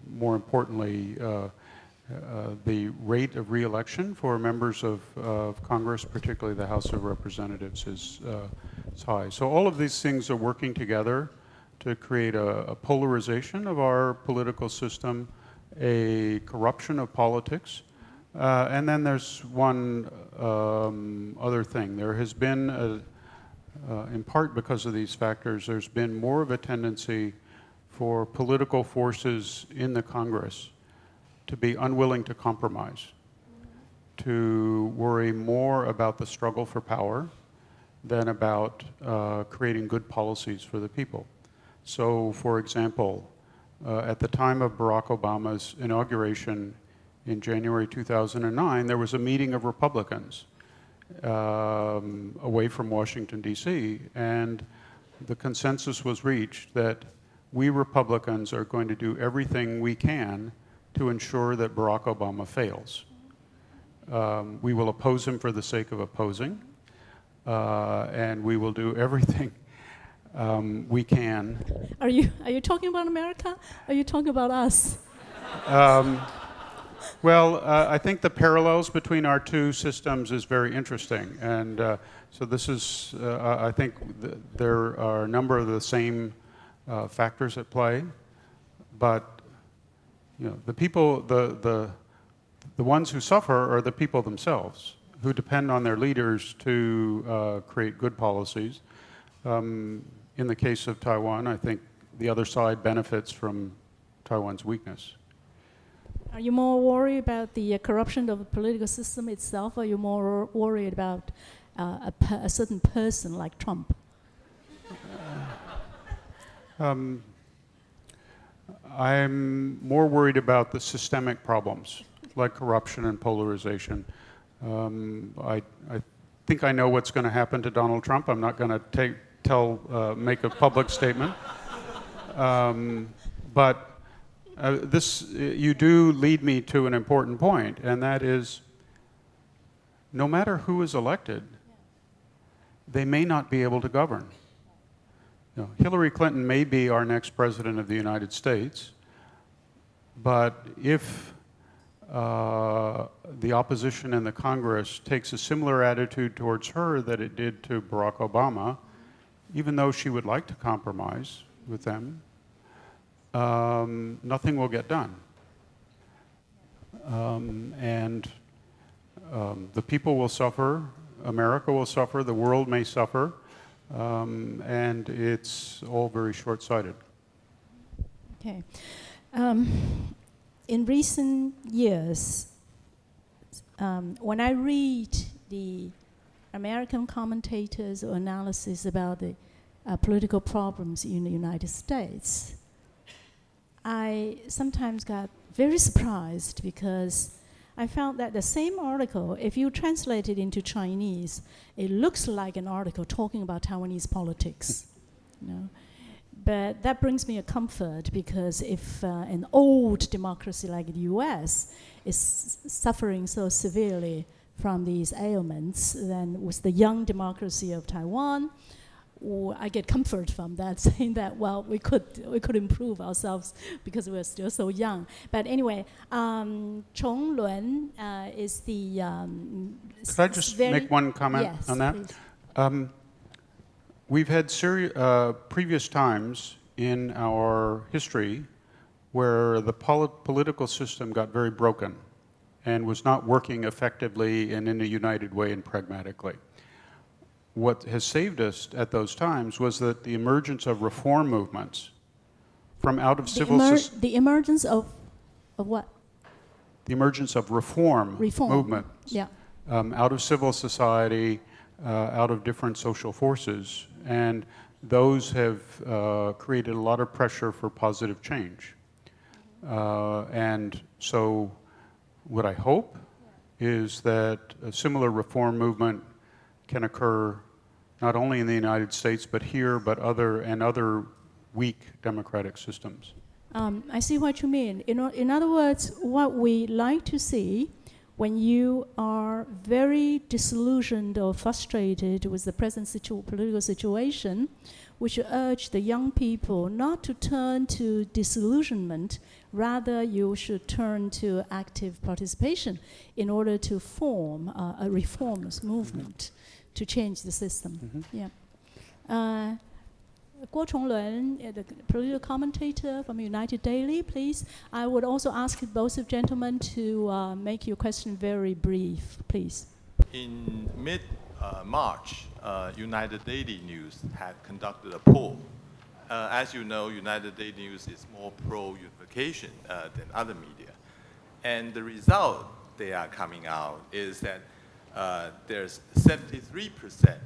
More importantly, the rate of re-election for members of Congress, particularly the House of Representatives, is high. So all of these things are working together to create a polarization of our political system, a corruption of politics, and then there's one other thing. There has been, in part because of these factors, there's been more of a tendency for political forces in the Congress to be unwilling to compromise, to worry more about the struggle for power than about creating good policies for the people. So, for example, at the time of Barack Obama's inauguration in January 2009, there was a meeting of Republicans away from Washington, D.C., and the consensus was reached that we Republicans are going to do everything we can to ensure that Barack Obama fails. We will oppose him for the sake of opposing, and we will do everything we can. Are you talking about America? Are you talking about us? Well, I think the parallels between our two systems is very interesting, and so this is, I think there are a number of the same factors at play, but the people, the ones who suffer are the people themselves, who depend on their leaders to create good policies. In the case of Taiwan, I think the other side benefits from Taiwan's weakness. Are you more worried about the corruption of the political system itself, or are you more worried about a certain person like Trump? I'm more worried about the systemic problems, like corruption and polarization. I think I know what's going to happen to Donald Trump. I'm not going to make a public statement. But you do lead me to an important point, and that is, no matter who is elected, they may not be able to govern. Hillary Clinton may be our next president of the United States, but if the opposition in the Congress takes a similar attitude towards her that it did to Barack Obama, even though she would like to compromise with them, nothing will get done. The people will suffer, America will suffer, the world may suffer, and it's all very short-sighted. Okay. In recent years, when I read the American commentators or analysis about the political problems in the United States, I sometimes got very surprised because I found that the same article, if you translate it into Chinese, it looks like an article talking about Taiwanese politics. But that brings me a comfort, because if an old democracy like the US is suffering so severely from these ailments, then with the young democracy of Taiwan, I get comfort from that, saying that, well, we could improve ourselves because we're still so young. But anyway, Chong Lun is the... Could I just make one comment on that? Please. We've had previous times in our history where the political system got very broken and was not working effectively and in a united way and pragmatically. What has saved us at those times was that the emergence of reform movements from out of civil society. The emergence of what? The emergence of reform movements out of civil society, out of different social forces, and those have created a lot of pressure for positive change. And so what I hope is that a similar reform movement can occur not only in the United States, but here, but other weak democratic systems. I see what you mean. In other words, what we like to see when you are very disillusioned or frustrated with the present political situation, we should urge the young people not to turn to disillusionment, rather you should turn to active participation in order to form a reformist movement to change the system. Guo Chonglun, the political commentator from United Daily, please. I would also ask both of gentlemen to make your question very brief, please. In mid-March, United Daily News had conducted a poll. As you know, United Daily News is more pro-unification than other media. And the result they are coming out is that there's 73%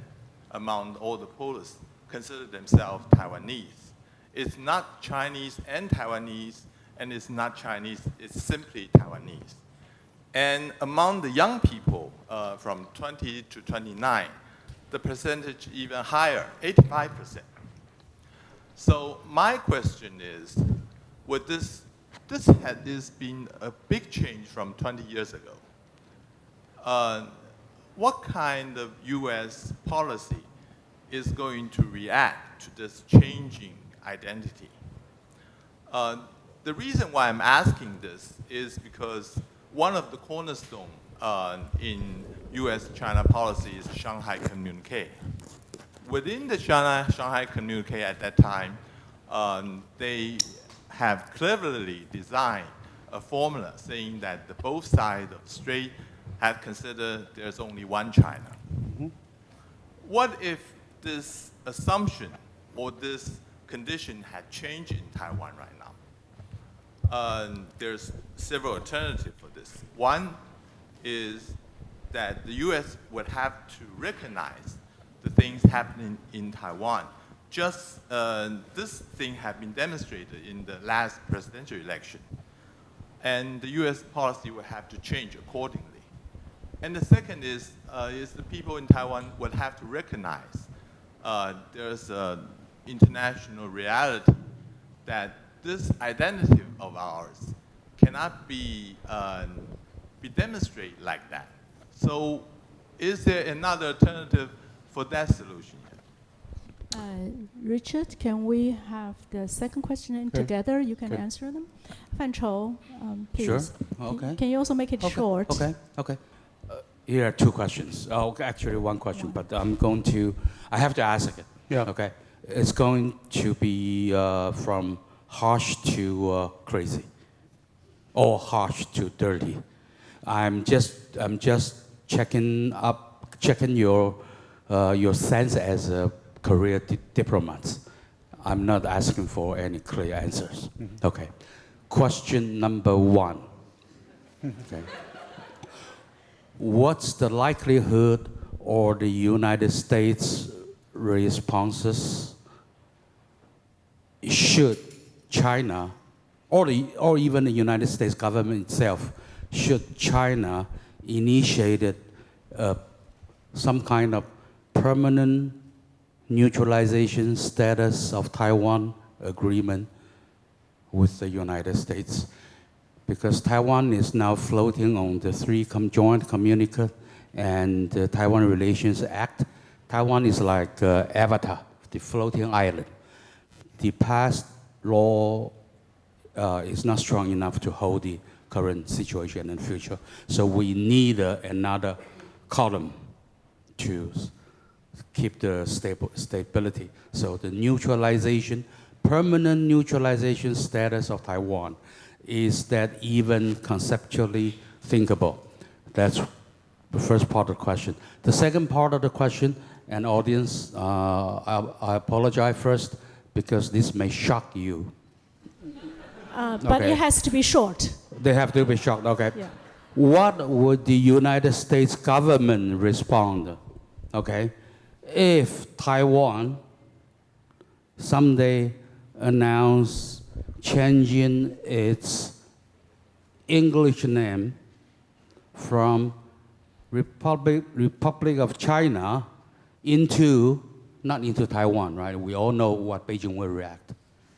among all the pollers consider themselves Taiwanese. It's not Chinese and Taiwanese, and it's not Chinese, it's simply Taiwanese. And among the young people from 20 to 29, the percentage even higher, 85%. So my question is, would this has been a big change from 20 years ago. What kind of US policy is going to react to this changing identity? The reason why I'm asking this is because one of the cornerstones in US-China policy is the Shanghai Communique. Within the Shanghai Communique at that time, they have cleverly designed a formula saying that the both sides of the strait have considered there's only one China. What if this assumption or this condition had changed in Taiwan right now? There's several alternatives for this. One is that the US would have to recognize the things happening in Taiwan. Just this thing had been demonstrated in the last presidential election. And the US policy would have to change accordingly. And the second is the people in Taiwan would have to recognize there's an international reality that this identity of ours cannot be demonstrated like that. So is there another alternative for that solution? Richard, can we have the second question in together? You can answer them. Fan Chou, please. Sure. Okay. Can you also make it short? Okay. Here are two questions. Actually, one question, but I have to ask it. Yeah. Okay. It's going to be from harsh to crazy, or harsh to dirty. I'm just checking your sense as a career diplomat. I'm not asking for any clear answers. Okay. Question number one. Okay. What's the likelihood or the United States responses should China, or even the United States government itself, should China initiate some kind of permanent neutralization status of Taiwan agreement with the United States? Because Taiwan is now floating on the 3 joint communique, and the Taiwan Relations Act, Taiwan is like Avatar, the floating island. The past law is not strong enough to hold the current situation and future. So we need another column to keep the stability. So the neutralization, permanent neutralization status of Taiwan, is that even conceptually thinkable? That's the first part of the question. The second part of the question, and audience, I apologize first because this may shock you. But it has to be short. They have to be shocked, okay. Yeah. What would the United States government respond, okay, if Taiwan someday announce changing its English name from Republic of China into, not into Taiwan, right? We all know what Beijing will react,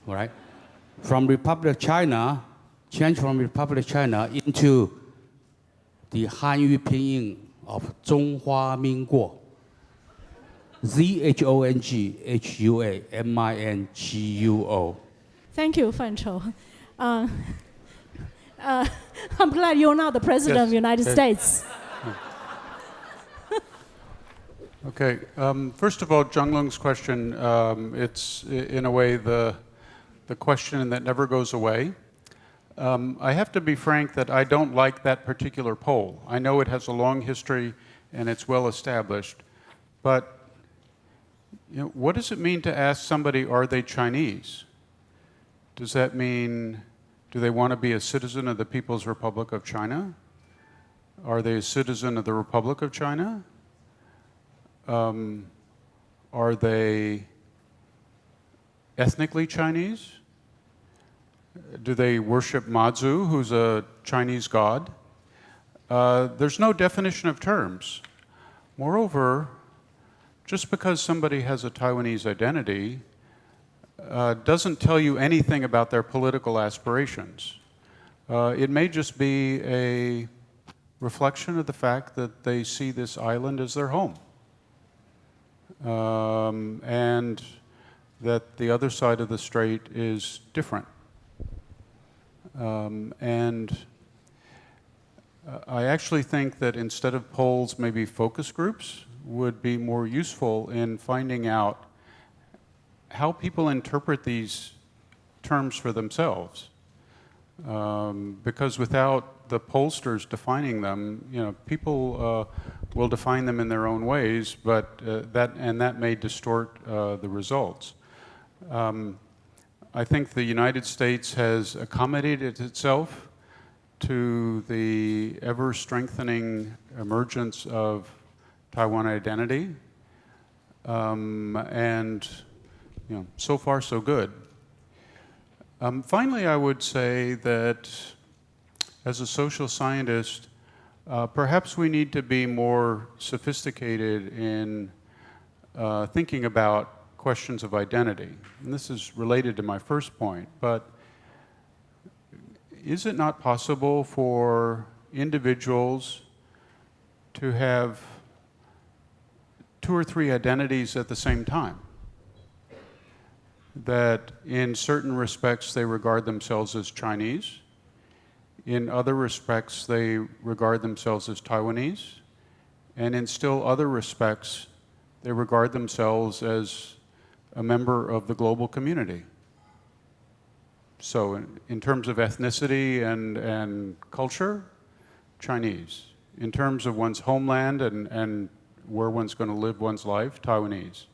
all right? From Republic of China, change from Republic of China into the Hanyu Pinyin of 中华民国, ZhongHuaMinguo. Thank you, Fan Chou. I'm glad you're not the president of the United States. Okay. First of all, Zhonglung's question, it's in a way the question that never goes away. I have to be frank that I don't like that particular poll. I know it has a long history and it's well established, but what does it mean to ask somebody, are they Chinese? Does that mean, do they want to be a citizen of the People's Republic of China? Are they a citizen of the Republic of China? Are they ethnically Chinese? Do they worship Mazu, who's a Chinese god? There's no definition of terms. Moreover, just because somebody has a Taiwanese identity doesn't tell you anything about their political aspirations. It may just be a reflection of the fact that they see this island as their home. And that the other side of the strait is different. And I actually think that instead of polls, maybe focus groups would be more useful in finding out how people interpret these terms for themselves. Because without the pollsters defining them, people will define them in their own ways, but that may distort the results. I think the United States has accommodated itself to the ever-strengthening emergence of Taiwan identity, and so far so good. Finally, I would say that as a social scientist, perhaps we need to be more sophisticated in thinking about questions of identity. And this is related to my first point, but is it not possible for individuals to have 2 or 3 identities at the same time? That in certain respects they regard themselves as Chinese, in other respects they regard themselves as Taiwanese, and in still other respects they regard themselves as a member of the global community. So in terms of ethnicity and culture, Chinese. In terms of one's homeland and where one's going to live one's life, Taiwanese.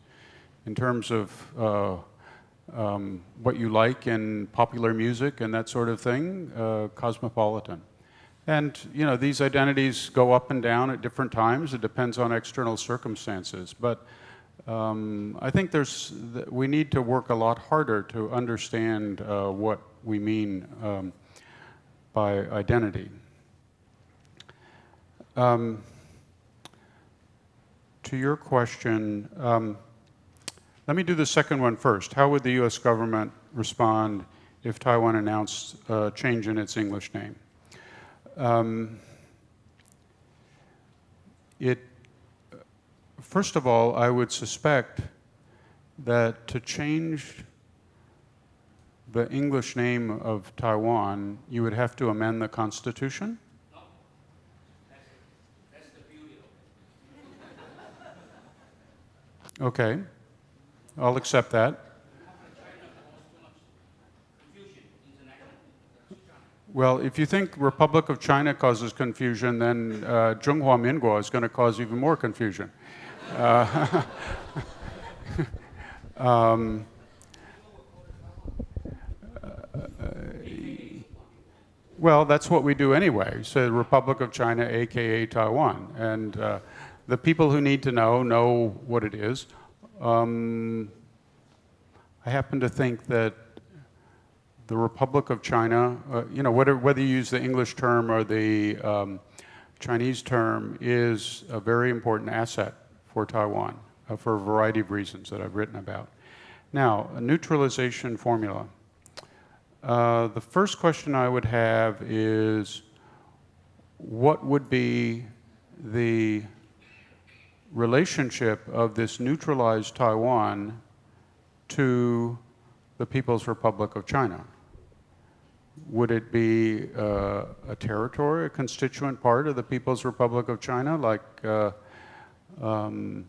In terms of what you like in popular music and that sort of thing, cosmopolitan. And these identities go up and down at different times. It depends on external circumstances. But I think we need to work a lot harder to understand what we mean by identity. To your question, let me do the second one first. How would the U.S. government respond if Taiwan announced a change in its English name? first of all, I would suspect that to change the English name of Taiwan, you would have to amend the Constitution? No. That's the beauty of it. Okay. I'll accept that. Well, if you think Republic of China causes confusion, then Zhonghua Minguo is going to cause even more confusion. Well, that's what we do anyway. So the Republic of China, aka Taiwan. And the people who need to know what it is. I happen to think that the Republic of China, whether you use the English term or the Chinese term, is a very important asset for Taiwan for a variety of reasons that I've written about. Now, a neutralization formula. The first question I would have is, what would be the relationship of this neutralized Taiwan to the People's Republic of China? Would it be a territory, a constituent part of the People's Republic of China, like Hong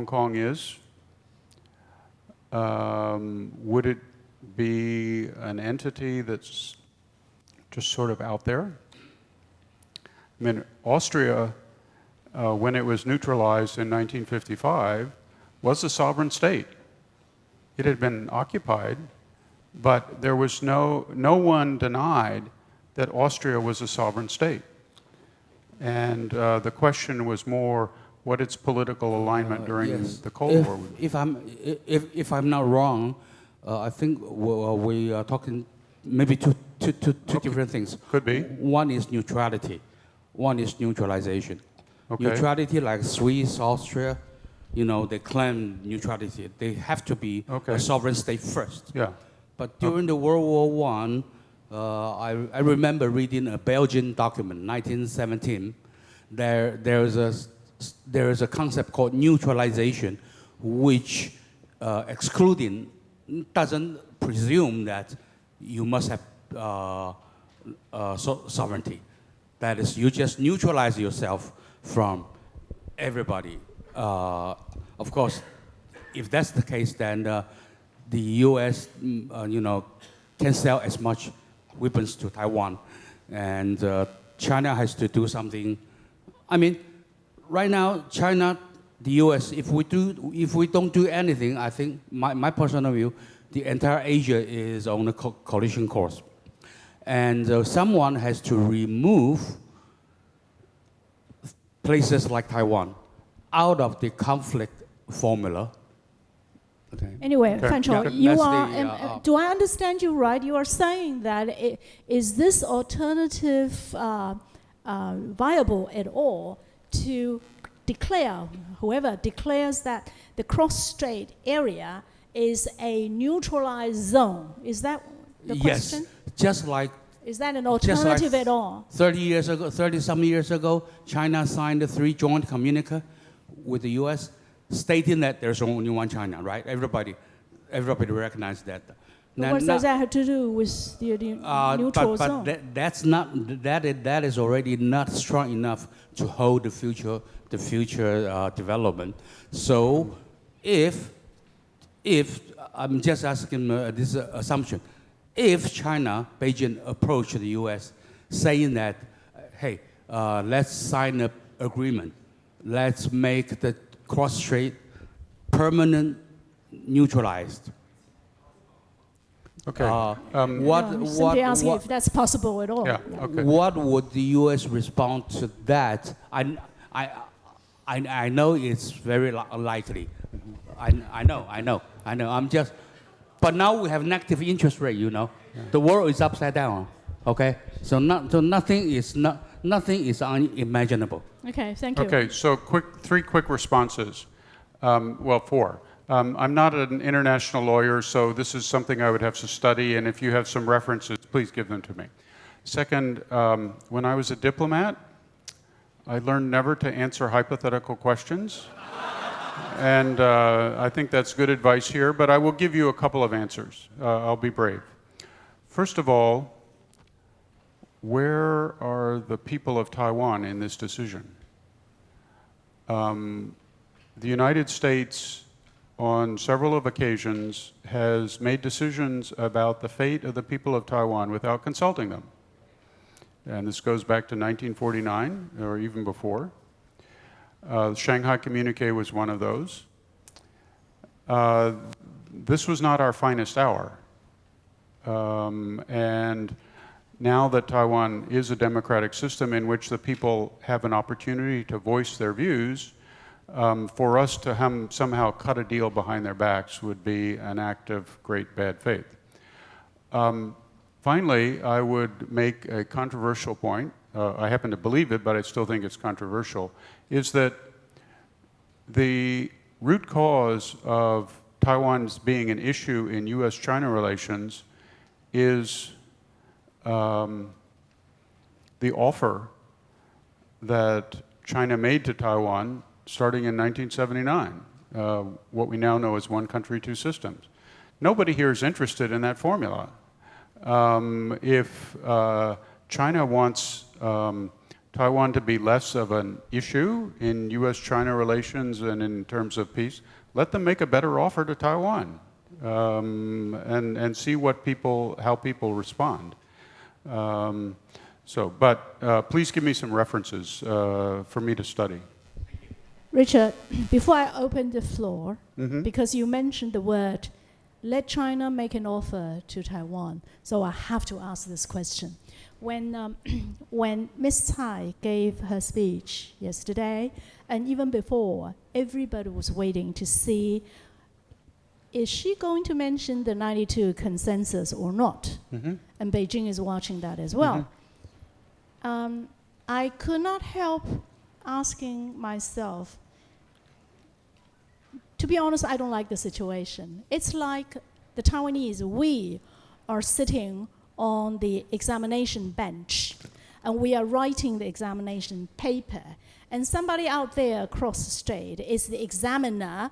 Kong is? Would it be an entity that's just sort of out there? I mean, Austria, when it was neutralized in 1955, was a sovereign state. It had been occupied, but there was no one denied that Austria was a sovereign state. And the question was more what its political alignment during the Cold War would be. If I'm not wrong, I think we are talking maybe two different things. Could be. One is neutrality. One is neutralization. Okay. Neutrality, like Swiss, Austria, they claim neutrality. They have to be a sovereign state first. Yeah. But during the World War I, I remember reading a Belgian document, 1917. There is a concept called neutralization, which excluding doesn't presume that you must have sovereignty. That is, you just neutralize yourself from everybody. Of course, if that's the case, then the U.S. Can sell as much weapons to Taiwan, and China has to do something. I mean, right now, China, the U.S. If we don't do anything, I think my personal view, the entire Asia is on a collision course, and someone has to remove places like Taiwan out of the conflict formula. Okay. Anyway, Fan Chou, you are. the, do I understand you right? You are saying that is this alternative viable at all to declare, whoever declares that the cross-strait area is a neutralized zone? Is that the question? Yes, just like. Is that an alternative at all? 30-some years ago, China signed a 3 joint communique with the U.S. stating that there's only one China, right? Everybody recognized that. What does that have to do with the neutral zone? That is already not strong enough to hold the future development. So, if I'm just asking this assumption, if China, Beijing, approached the U.S. saying that, hey, let's sign an agreement, let's make the cross-strait permanent neutralized. Okay. Simply asking if that's possible at all. Yeah. Okay. What would the U.S. respond to that? I know it's very likely. I know. I'm just. But now we have negative interest rate. Yeah. The world is upside down. Okay. So nothing is unimaginable. Okay. Thank you. Okay. So 3 quick responses. Well, 4. I'm not an international lawyer, so this is something I would have to study, and if you have some references, please give them to me. Second, when I was a diplomat, I learned never to answer hypothetical questions. And I think that's good advice here, but I will give you a couple of answers. I'll be brave. First of all, where are the people of Taiwan in this decision? The United States, on several of occasions, has made decisions about the fate of the people of Taiwan without consulting them. And this goes back to 1949, or even before. The Shanghai Communique was one of those. This was not our finest hour. And now that Taiwan is a democratic system in which the people have an opportunity to voice their views, for us to somehow cut a deal behind their backs would be an act of great bad faith. Finally, I would make a controversial point. I happen to believe it, but I still think it's controversial, is that the root cause of Taiwan's being an issue in US-China relations is the offer that China made to Taiwan starting in 1979, what we now know as one country, two systems. Nobody here is interested in that formula. If China wants Taiwan to be less of an issue in US-China relations and in terms of peace, let them make a better offer to Taiwan and see how people respond. But please give me some references for me to study. Richard, before I open the floor, because you mentioned the word, let China make an offer to Taiwan, so I have to ask this question. When Ms. Tsai gave her speech yesterday, and even before, everybody was waiting to see, is she going to mention the 92 consensus or not? And Beijing is watching that as well. I could not help asking myself, to be honest, I don't like the situation. It's like the Taiwanese, we are sitting on the examination bench, and we are writing the examination paper. And somebody out there cross-strait is the examiner,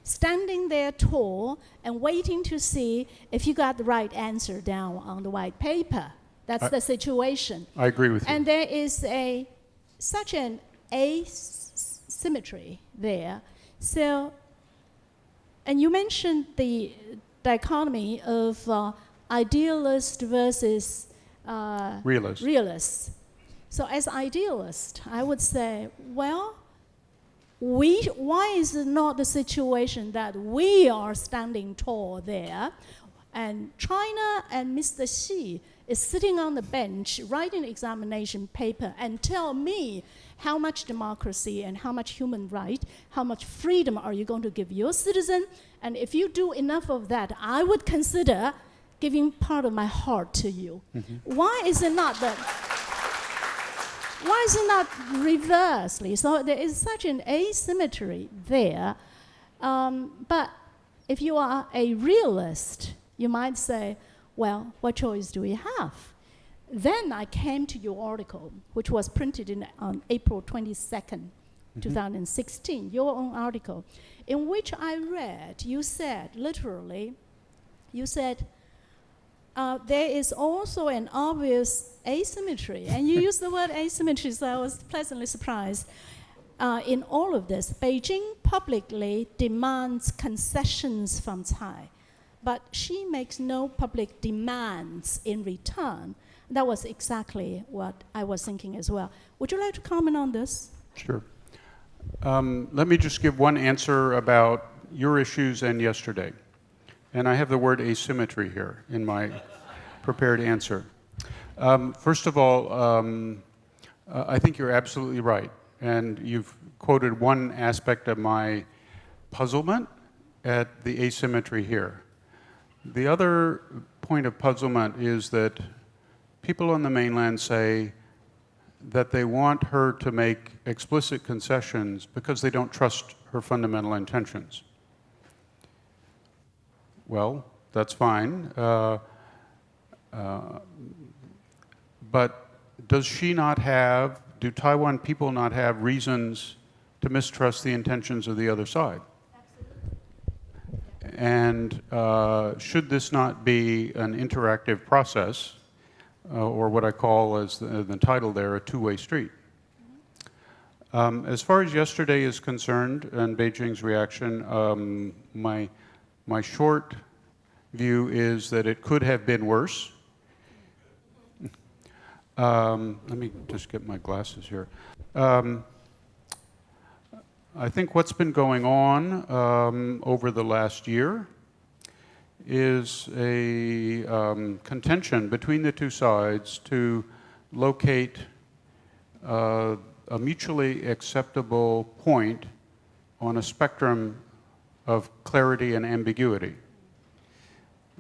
standing there tall and waiting to see if you got the right answer down on the white paper. That's the situation. I agree with you. And there is such an asymmetry there. So, and you mentioned the dichotomy of idealist versus realist. So as idealist, I would say, well, why is it not the situation that we are standing tall there, and China and Mr. Xi is sitting on the bench writing an examination paper and tell me how much democracy and how much human right, how much freedom are you going to give your citizen? And if you do enough of that, I would consider giving part of my heart to you. Why is it not that? Why is it not reversely? So there is such an asymmetry there. But if you are a realist, you might say, well, what choice do we have? Then I came to your article, which was printed on April 22nd, 2016, your own article, in which I read, you said, literally, you said, there is also an obvious asymmetry. And you used the word asymmetry, so I was pleasantly surprised. In all of this, Beijing publicly demands concessions from Tsai, but she makes no public demands in return. That was exactly what I was thinking as well. Would you like to comment on this? Sure. Let me just give one answer about your issues and yesterday. And I have the word asymmetry here in my prepared answer. First of all, I think you're absolutely right. And you've quoted one aspect of my puzzlement at the asymmetry here. The other point of puzzlement is that people on the mainland say that they want her to make explicit concessions because they don't trust her fundamental intentions. Well, that's fine. But does she not have, do Taiwan people not have reasons to mistrust the intentions of the other side? And should this not be an interactive process, or what I call, as the title there, a two-way street? As far as yesterday is concerned and Beijing's reaction, my short view is that it could have been worse. Let me just get my glasses here. I think what's been going on over the last year is a contention between the two sides to locate a mutually acceptable point on a spectrum of clarity and ambiguity.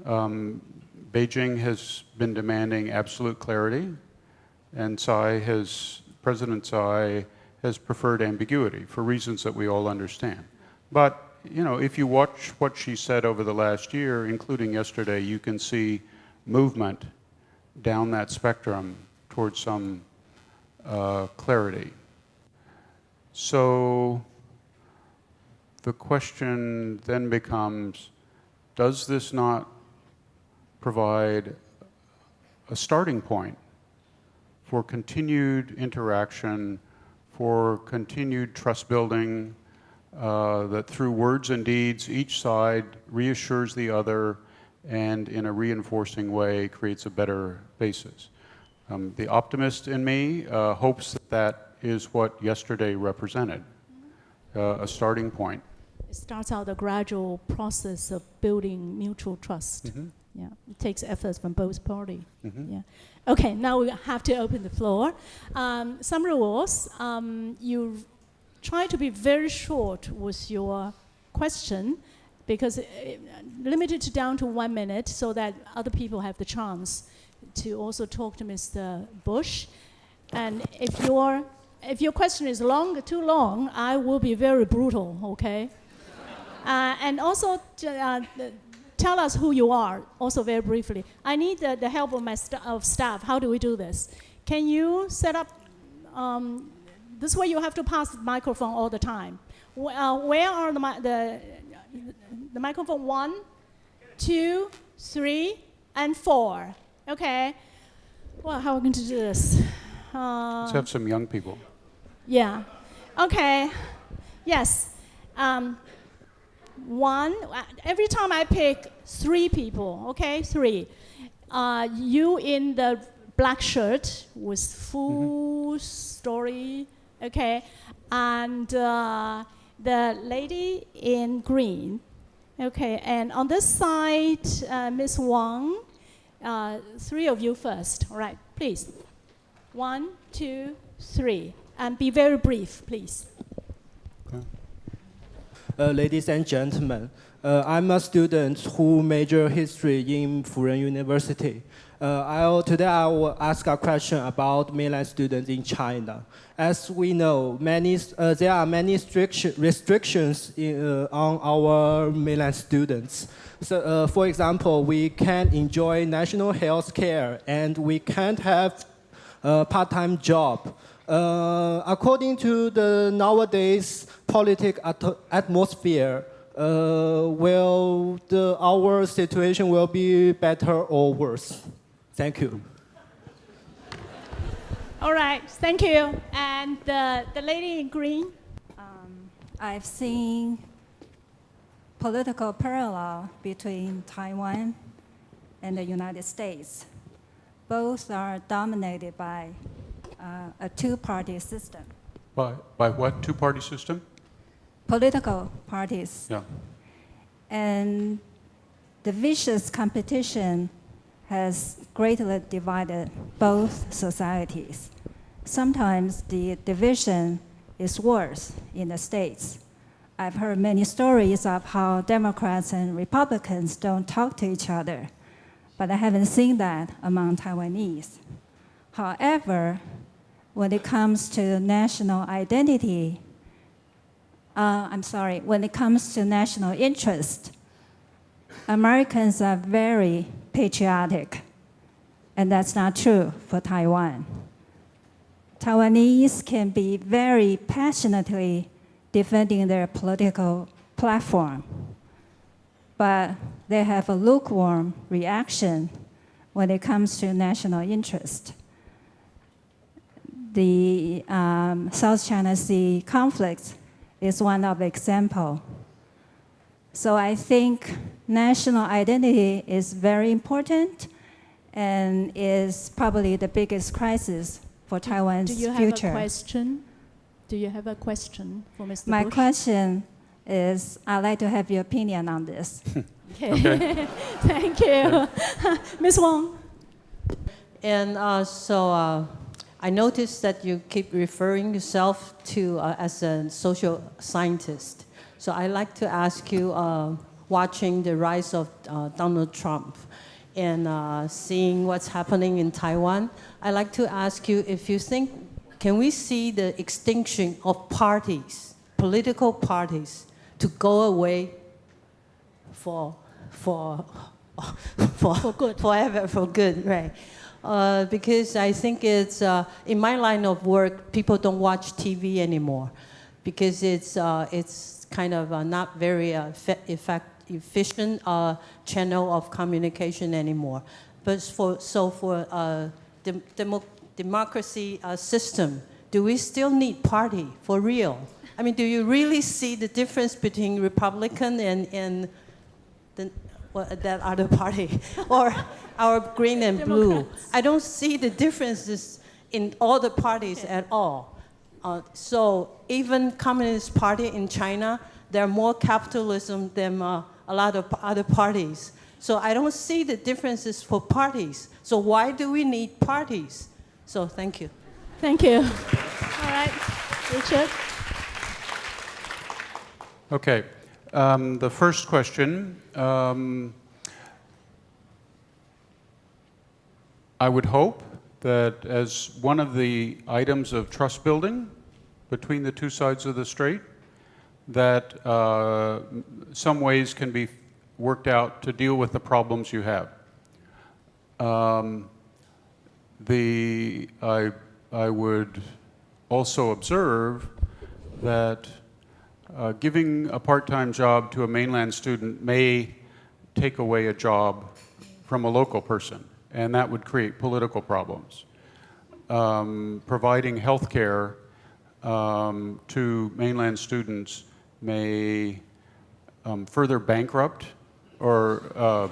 Beijing has been demanding absolute clarity, and President Tsai has preferred ambiguity for reasons that we all understand. But, you know, if you watch what she said over the last year, including yesterday, you can see movement down that spectrum towards some clarity. So the question then becomes, does this not provide a starting point for continued interaction, for continued trust building, that through words and deeds, each side reassures the other and in a reinforcing way creates a better basis? The optimist in me hopes that that is what yesterday represented, a starting point. It starts out a gradual process of building mutual trust. Mm-hmm. Yeah, it takes efforts from both parties. Mm-hmm. Yeah. Okay, now we have to open the floor. Some rules. You try to be very short with your question, because limited down to 1 minute, so that other people have the chance to also talk to Mr. Bush. And if your question is too long, I will be very brutal. Okay. And also. Tell us who you are, also very briefly. I need the help of my staff. How do we do this? Can you set up, this way you have to pass the microphone all the time. Where are the microphone? 1, 2, 3, and 4. Okay. Well, how are we going to do this? Let's have some young people. Yeah. Okay. Yes. Every time I pick 3 people, okay, 3. You in the black shirt with full story, okay, and the lady in green, okay, and on this side, Miss Wang, 3 of you first, all right, please. 1, 2, 3, and be very brief, please. Ladies and gentlemen, I'm a student who major history in Furen University. Today I will ask a question about mainland students in China. As we know, there are many restrictions on our mainland students. So, for example, we can't enjoy national health care and we can't have a part-time job. According to the nowadays political atmosphere, our situation will be better or worse? Thank you. All right, thank you. And the lady in green? I've seen political parallel between Taiwan and the United States. Both are dominated by a two-party system. By what two-party system? Political parties. Yeah. And the vicious competition has greatly divided both societies. Sometimes the division is worse in the States. I've heard many stories of how Democrats and Republicans don't talk to each other, but I haven't seen that among Taiwanese. However, when it comes to national identity, when it comes to national interest, Americans are very patriotic, and that's not true for Taiwan. Taiwanese can be very passionately defending their political platform, but they have a lukewarm reaction when it comes to national interest. The South China Sea conflict is one of the examples. So I think national identity is very important and is probably the biggest crisis for Taiwan's future. Do you have a question? Do you have a question for Mr. My Bush? question is, I'd like to have your opinion on this. Okay. Thank you. Ms. Wong. And I noticed that you keep referring yourself to as a social scientist. So I'd like to ask you, watching the rise of Donald Trump and seeing what's happening in Taiwan, I'd like to ask you if you think, can we see the extinction of parties, political parties, to go away for good. Forever, for good, right? Because I think it's, in my line of work, people don't watch TV anymore because it's kind of not very efficient channel of communication anymore. But for democracy system, do we still need party for real? I mean, do you really see the difference between Republican and that other party, or our green and blue? Democrats. I don't see the differences in all the parties at all. So even Communist Party in China, they're more capitalism than a lot of other parties. So I don't see the differences for parties. So why do we need parties? So thank you. Thank you. All right, Richard. Okay. The first question, I would hope that as one of the items of trust building between the two sides of the strait, that some ways can be worked out to deal with the problems you have. I would also observe that giving a part-time job to a mainland student may take away a job from a local person, and that would create political problems. Providing health care to mainland students may further bankrupt or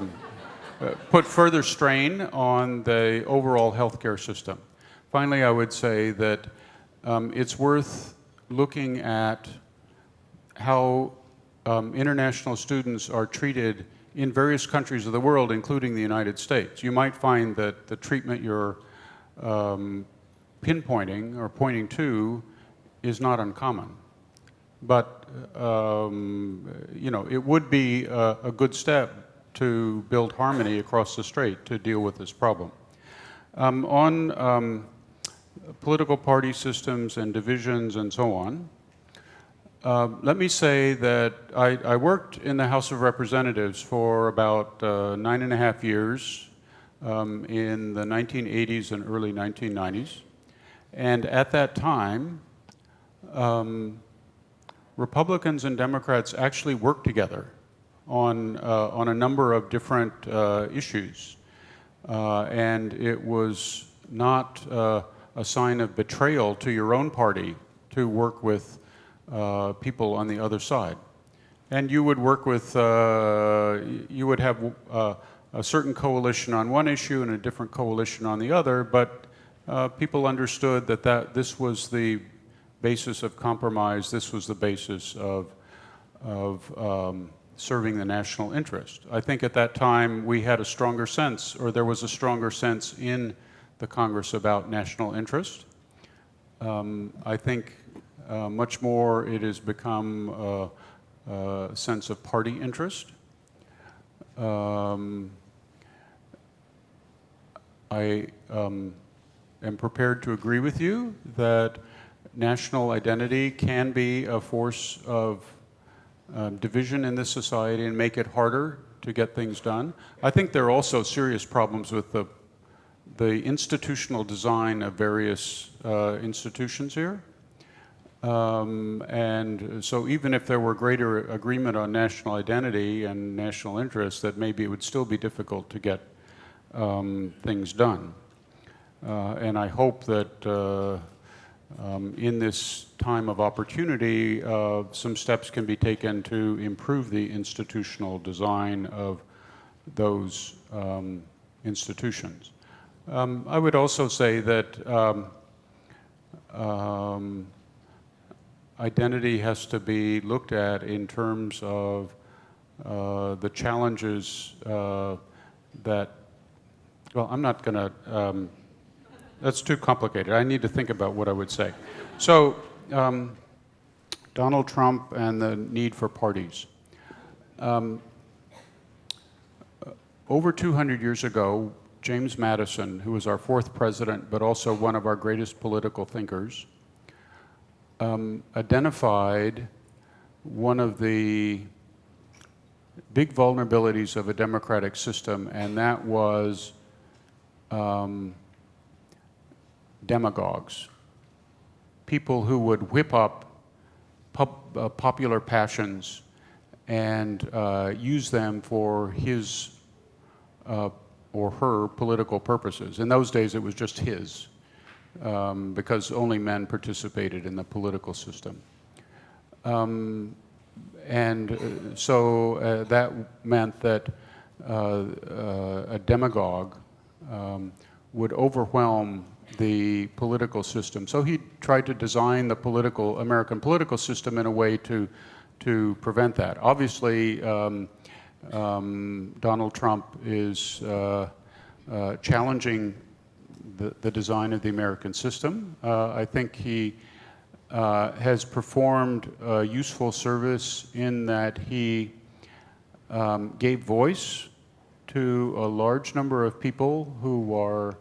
put further strain on the overall healthcare system. Finally, I would say that it's worth looking at how international students are treated in various countries of the world, including the United States. You might find that the treatment you're pinpointing or pointing to is not uncommon. But you know, it would be a good step to build harmony across the strait to deal with this problem. On political party systems and divisions and so on, let me say that I worked in the House of Representatives for about 9.5 years in the 1980s and early 1990s. And at that time, Republicans and Democrats actually worked together on a number of different issues. And it was not a sign of betrayal to your own party to work with people on the other side. And you would work with, you would have a certain coalition on one issue and a different coalition on the other, but people understood that this was the basis of compromise, this was the basis of serving the national interest. I think at that time we had a stronger sense, or there was a stronger sense in the Congress about national interest. I think much more it has become a sense of party interest. I am prepared to agree with you that national identity can be a force of division in this society and make it harder to get things done. I think there are also serious problems with the institutional design of various institutions here. And so even if there were greater agreement on national identity and national interest, that maybe it would still be difficult to get things done. And I hope that in this time of opportunity, some steps can be taken to improve the institutional design of those institutions. I would also say that identity has to be looked at in terms of the challenges that, well, I'm not going to, that's too complicated. I need to think about what I would say. So, Donald Trump and the need for parties. Over 200 years ago, James Madison, who was our fourth president, but also one of our greatest political thinkers, identified one of the big vulnerabilities of a democratic system, and that was demagogues, people who would whip up popular passions and use them for his or her political purposes. In those days, it was just his, because only men participated in the political system. So that meant that a demagogue would overwhelm the political system. So he tried to design the American political system in a way to prevent that. Obviously, Donald Trump is challenging the design of the American system. I think he has performed a useful service in that he gave voice to a large number of people who were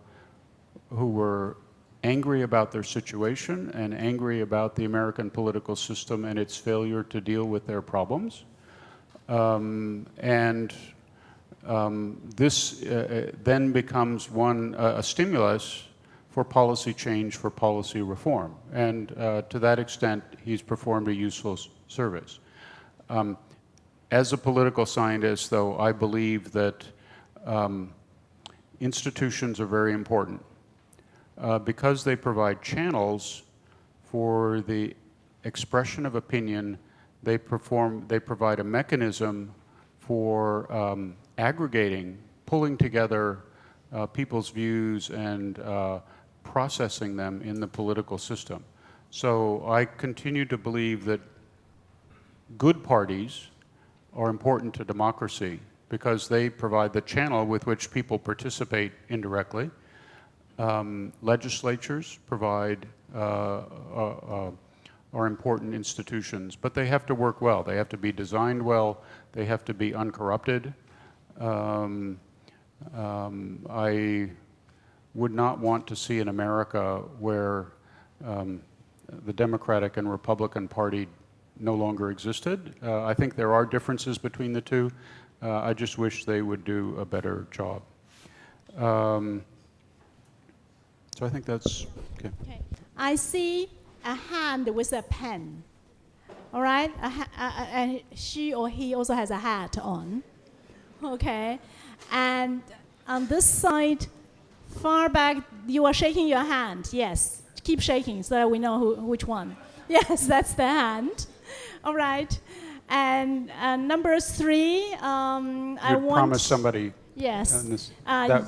angry about their situation and angry about the American political system and its failure to deal with their problems. This then becomes a stimulus for policy change, for policy reform. And to that extent, he's performed a useful service. As a political scientist, though, I believe that institutions are very important because they provide channels for the expression of opinion. They provide a mechanism for aggregating, pulling together people's views and processing them in the political system. So I continue to believe that good parties are important to democracy because they provide the channel with which people participate indirectly. Legislatures provide are important institutions, but they have to work well. They have to be designed well. They have to be uncorrupted. I would not want to see an America where the Democratic and Republican Party no longer existed. I think there are differences between the two. I just wish they would do a better job. So I think that's okay. Okay. I see a hand with a pen. All right? And she or he also has a hat on. Okay? And on this side, far back, you are shaking your hand. Yes. Keep shaking so that we know which one. Yes, that's the hand. All right. And number 3, I want... promised somebody. Yes.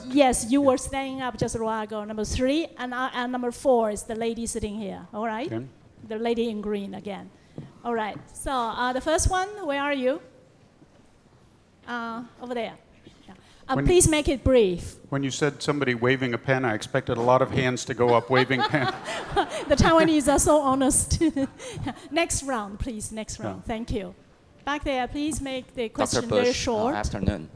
Yes, you were standing up just a while ago. Number 3, and number 4 is the lady sitting here. All right? Okay. The lady in green again. All right. So the first one, where are you? Over there. Yeah. Please make it brief. When you said somebody waving a pen, I expected a lot of hands to go up waving pen. The Taiwanese are so honest. Next round, please. Next round. Yeah. Thank you. Back there, please make the question Dr. Bush, very short. Afternoon.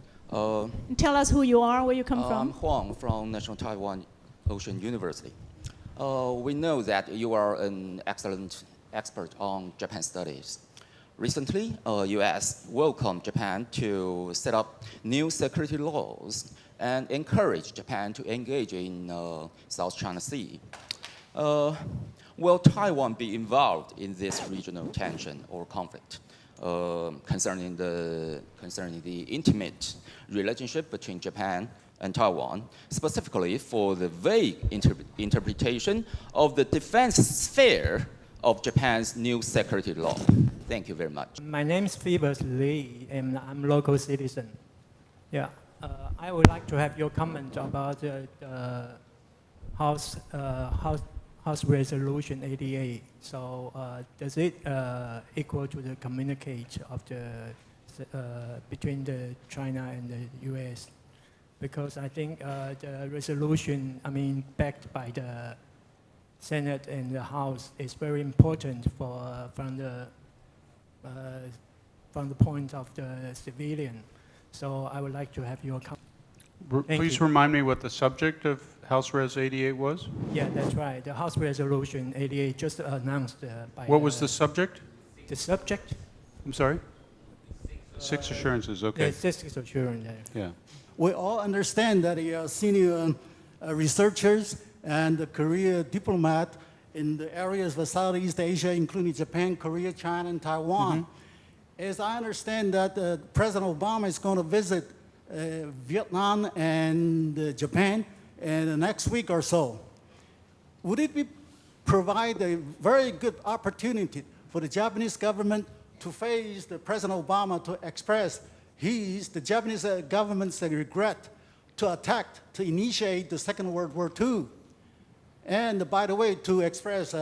Tell us who you are, where you come I'm from. Huang from National Taiwan Ocean University. We know that you are an excellent expert on Japan studies. Recently, U.S. welcomed Japan to set up new security laws and encourage Japan to engage in South China Sea. Will Taiwan be involved in this regional tension or conflict concerning the intimate relationship between Japan and Taiwan, specifically for the vague interpretation of the defense sphere of Japan's new security law? Thank you very much. My name is Phoebus Lee, and I'm a local citizen. Yeah, I would like to have your comment about the House Resolution 88. So does it equal to the communicate of the between the China and the U.S.? Because I think the resolution, backed by the Senate and the House, is very important for from the point of the civilian. So I would like to have your comment. Please remind me what the subject of House Res 88 was? Yeah, that's right. The House Resolution 88 just announced by... What was the subject? The subject? I'm sorry? Six assurances, okay. Yeah, six assurances. Yeah. We all understand that senior researchers and the career diplomat in the areas of Southeast Asia, including Japan, Korea, China, and Taiwan. Mm-hmm. As I understand that President Obama is going to visit Vietnam and Japan in the next week or so. Would it provide a very good opportunity for the Japanese government to face the President Obama to express the Japanese government's regret to initiate the Second World War II? And by the way, to express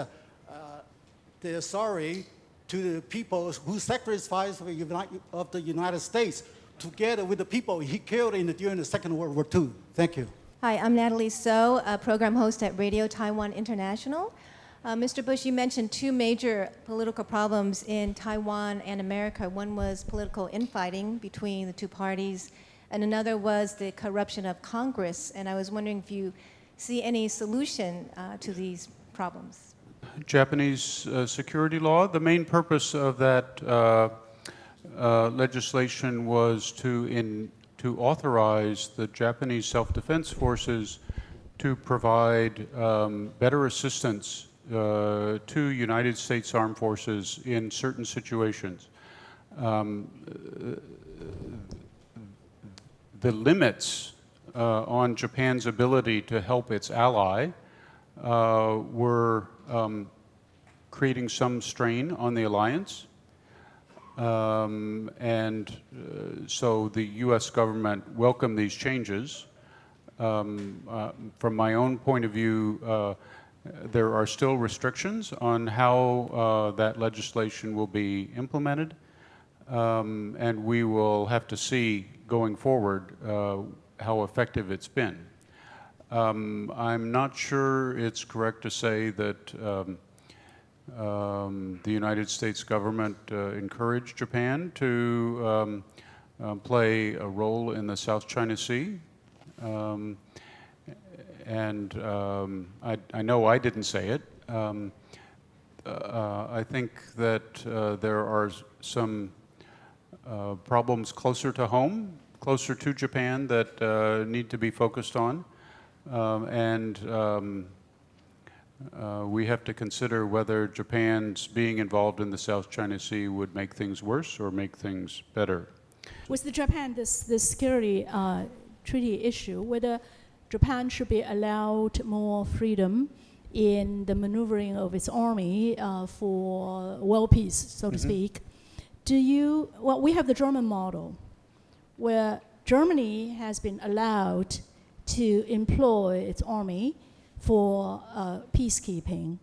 their sorry to the people who sacrificed of the United States together with the people he killed during the Second World War II. Thank you. Hi, I'm Natalie So, a program host at Radio Taiwan International. Mr. Bush, you mentioned two major political problems in Taiwan and America. One was political infighting between the two parties, and another was the corruption of Congress. And I was wondering if you see any solution to these problems. Japanese security law. The main purpose of that legislation was to authorize the Japanese self-defense forces to provide better assistance to United States Armed Forces in certain situations. The limits on Japan's ability to help its ally were creating some strain on the alliance. So the U.S. government welcomed these changes. From my own point of view, there are still restrictions on how that legislation will be implemented, and we will have to see going forward how effective it's been. I'm not sure it's correct to say that the United States government encouraged Japan to play a role in the South China Sea. I know I didn't say it. I think that there are some problems closer to home, closer to Japan, that need to be focused on. We have to consider whether Japan's being involved in the South China Sea would make things worse or make things better. With the Japan, this security treaty issue, whether Japan should be allowed more freedom in the maneuvering of its army for world peace, so to speak. We have the German model, where Germany has been allowed to employ its army for peacekeeping.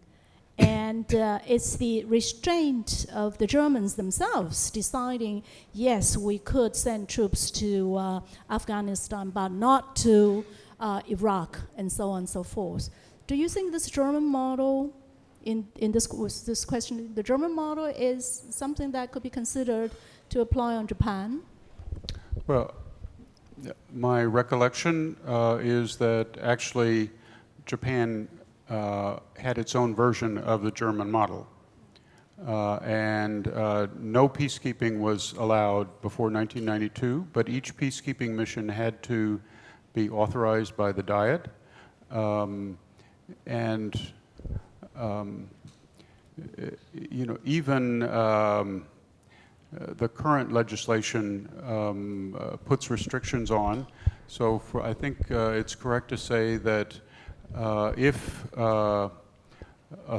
And it's the restraint of the Germans themselves deciding, yes, we could send troops to Afghanistan, but not to Iraq, and so on and so forth. Do you think this German model, in this question, the German model is something that could be considered to apply on Japan? Well, my recollection is that actually Japan had its own version of the German model. No peacekeeping was allowed before 1992, but each peacekeeping mission had to be authorized by the Diet. You know, even the current legislation puts restrictions on. So I think it's correct to say that if a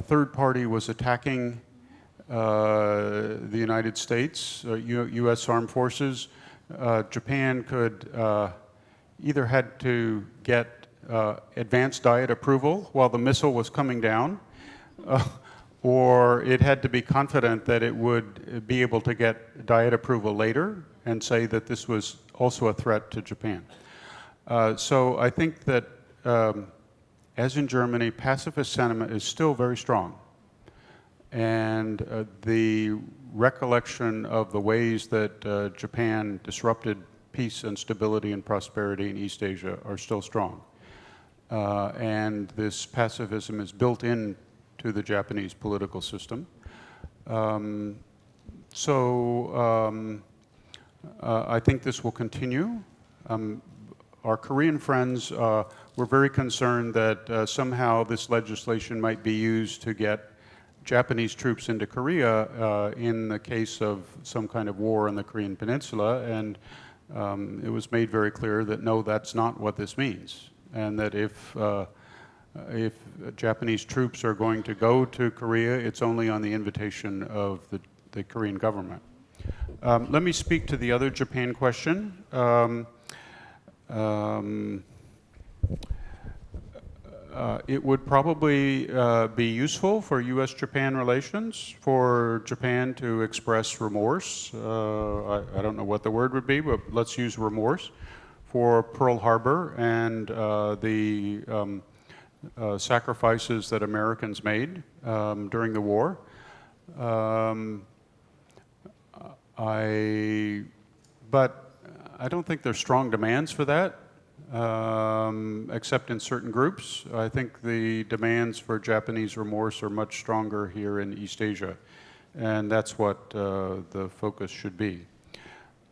third party was attacking the United States, U.S. Armed Forces, Japan could either had to get advanced Diet approval while the missile was coming down, or it had to be confident that it would be able to get Diet approval later and say that this was also a threat to Japan. So I think that, as in Germany, pacifist sentiment is still very strong. And the recollection of the ways that Japan disrupted peace and stability and prosperity in East Asia are still strong. And this pacifism is built into the Japanese political system. I think this will continue. Our Korean friends were very concerned that somehow this legislation might be used to get Japanese troops into Korea in the case of some kind of war in the Korean Peninsula, and it was made very clear that no, that's not what this means, and that if Japanese troops are going to go to Korea, it's only on the invitation of the Korean government. Let me speak to the other Japan question. It would probably be useful for U.S.-Japan relations for Japan to express remorse. I don't know what the word would be, but let's use remorse for Pearl Harbor and the sacrifices that Americans made during the war. But I don't think there's strong demands for that. Except in certain groups. I think the demands for Japanese remorse are much stronger here in East Asia, and that's what the focus should be.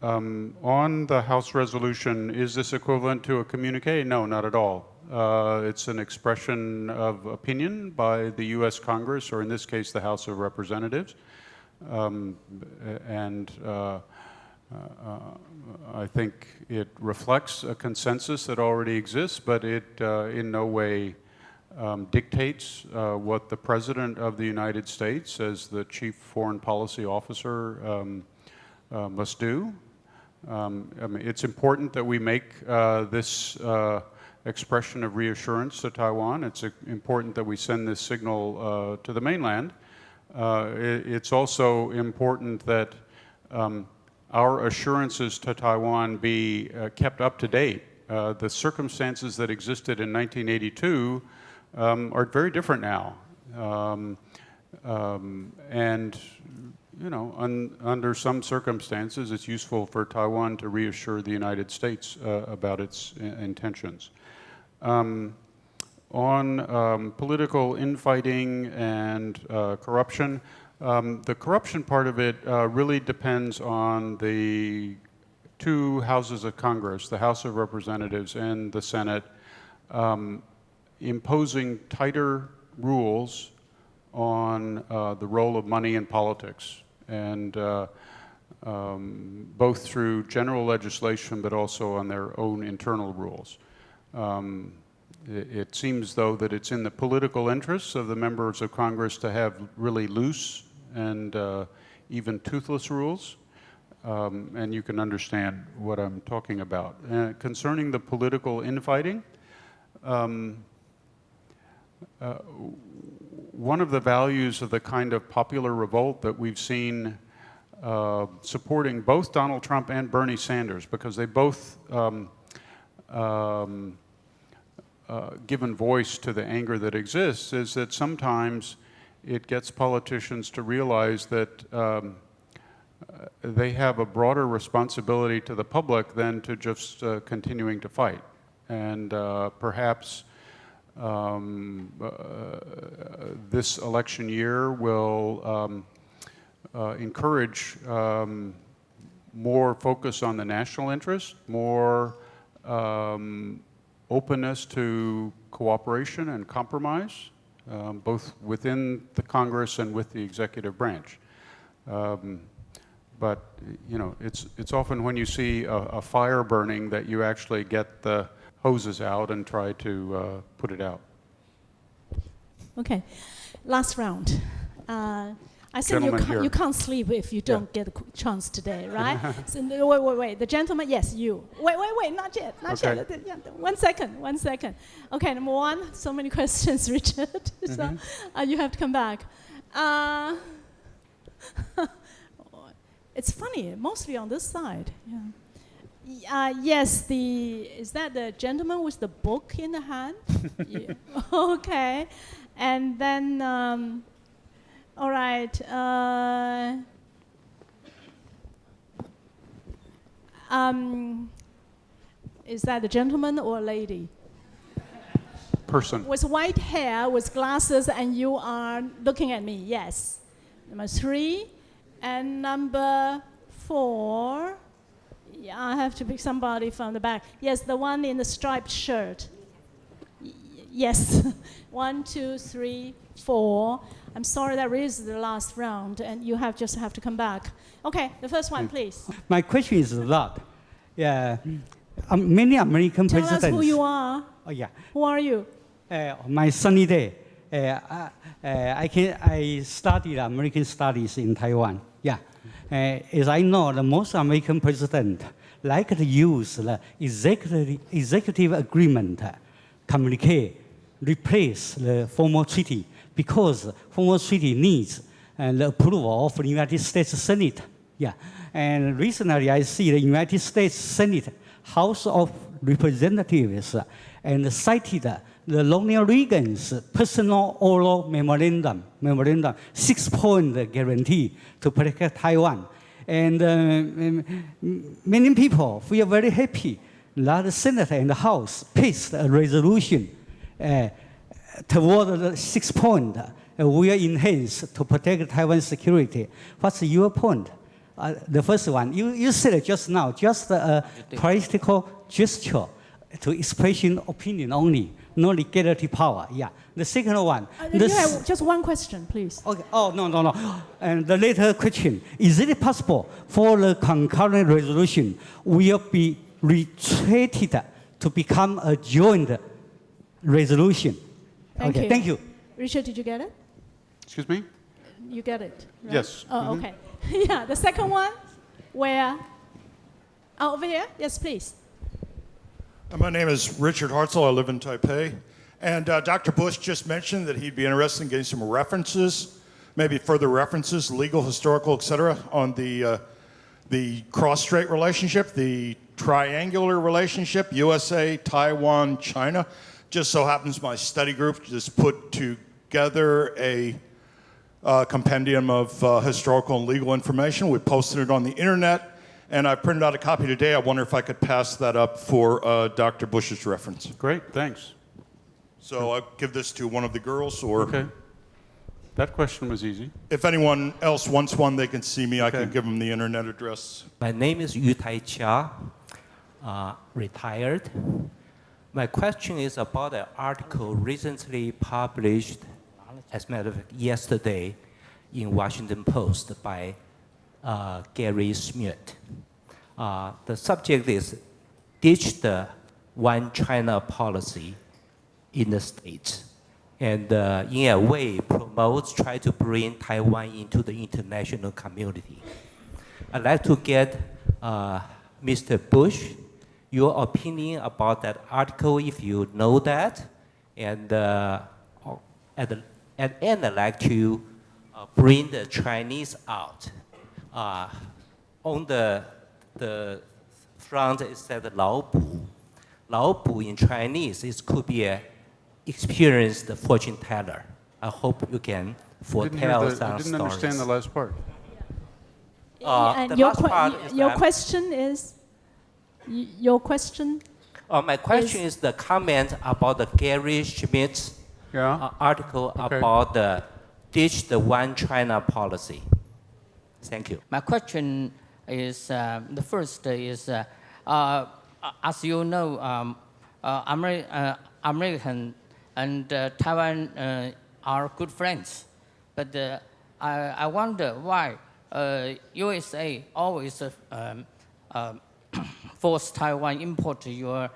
On the House resolution, is this equivalent to a communique? No, not at all. It's an expression of opinion by the U.S. Congress, or in this case, the House of Representatives, I think it reflects a consensus that already exists, but it in no way dictates what the President of the United States, as the Chief Foreign Policy Officer, must do. I mean, it's important that we make this expression of reassurance to Taiwan. It's important that we send this signal to the mainland. It's also important that our assurances to Taiwan be kept up to date. The circumstances that existed in 1982 are very different now. And, you know, under some circumstances, it's useful for Taiwan to reassure the United States about its intentions. On political infighting and corruption, the corruption part of it really depends on the two houses of Congress, the House of Representatives and the Senate, imposing tighter rules on the role of money in politics, and both through general legislation but also on their own internal rules. It seems, though, that it's in the political interests of the members of Congress to have really loose and even toothless rules, and you can understand what I'm talking about. Concerning the political infighting, one of the values of the kind of popular revolt that we've seen supporting both Donald Trump and Bernie Sanders, because they both given voice to the anger that exists, is that sometimes it gets politicians to realize that they have a broader responsibility to the public than to just continuing to fight. And perhaps this election year will encourage more focus on the national interest, more openness to cooperation and compromise, both within the Congress and with the executive branch. But you know, it's often when you see a fire burning that you actually get the hoses out and try to put it out. Okay, last round. I said you can't sleep if you don't get a chance today, right? So, wait. The gentleman, yes, you. Wait, not yet. Yeah, 1 second. Okay, number one, so many questions, Richard. So you have to come back. It's funny, mostly on this side. Yeah. Yes, is that the gentleman with the book in the hand? Yeah. Okay. And then, all right. Is that the gentleman or lady? Person. With white hair, with glasses, and you are looking at me, yes. Number 3. And number 4. Yeah, I have to pick somebody from the back. Yes, the one in the striped shirt. Yes. 1, 2, 3, 4. I'm sorry that is the last round, and you just have to come back. Okay, the first one, please. My question is that, many American Tell presidents. us who you are. Oh yeah. Who are you? My sunny day. I studied American studies in Taiwan. Yeah. As I know, the most American presidents like to use the executive agreement, communicate, replace the formal treaty, because formal treaty needs the approval of the United States Senate. Yeah. And recently I see the United States Senate House of Representatives and cited the Ronald Reagan's personal oral memorandum, 6-point guarantee to protect Taiwan. And many people feel very happy that the Senate and the House passed a resolution toward the 6-point will enhance to protect Taiwan's security. What's your point? The first one, you said just now, just a political gesture to expression opinion only, no legislative power. Yeah. The second one. You have just one question, please. Okay. Oh, no. And the later question, is it possible for the concurrent resolution will be retreated to become a joint resolution? Thank you. Richard, did you get it? Excuse me? You get it? Right? Yes. Oh, okay. Yeah, the second one, where? Oh, over here? Yes, please. My name is Richard Hartzell. I live in Taipei. And Dr. Bush just mentioned that he'd be interested in getting some references, maybe further references, legal, historical, et cetera, on the cross-strait relationship, the triangular relationship, USA, Taiwan, China. Just so happens my study group just put together a compendium of historical and legal information. We posted it on the internet, and I printed out a copy today. I wonder if I could pass that up for Dr. Bush's reference. Great, thanks. So I'll give this to one of the girls, or... Okay. That question was easy. If anyone else wants one, they can see me. I can give them the internet address. My name is Ying-Tai Chia, retired. My question is about an article recently published, as a matter of fact, yesterday in Washington Post by Gary Schmidt. The subject is ditch the one China policy in the States, and in a way try to bring Taiwan into the international community. I'd like to get Mr. Bush, your opinion about that article, if you know that, and at the end, I'd like to bring the Chinese out. On the front, it said Lao Bu. Lao Bu in Chinese, it could be an experienced fortune teller. I hope you can foretell some stories. I didn't understand the last part. And your question is? Your question? My question is the comment about the Gary Schmidt's article about the ditch the one China policy. Thank you. My question is, the first is, as you know, American and Taiwan are good friends, but I wonder why USA always force Taiwan import your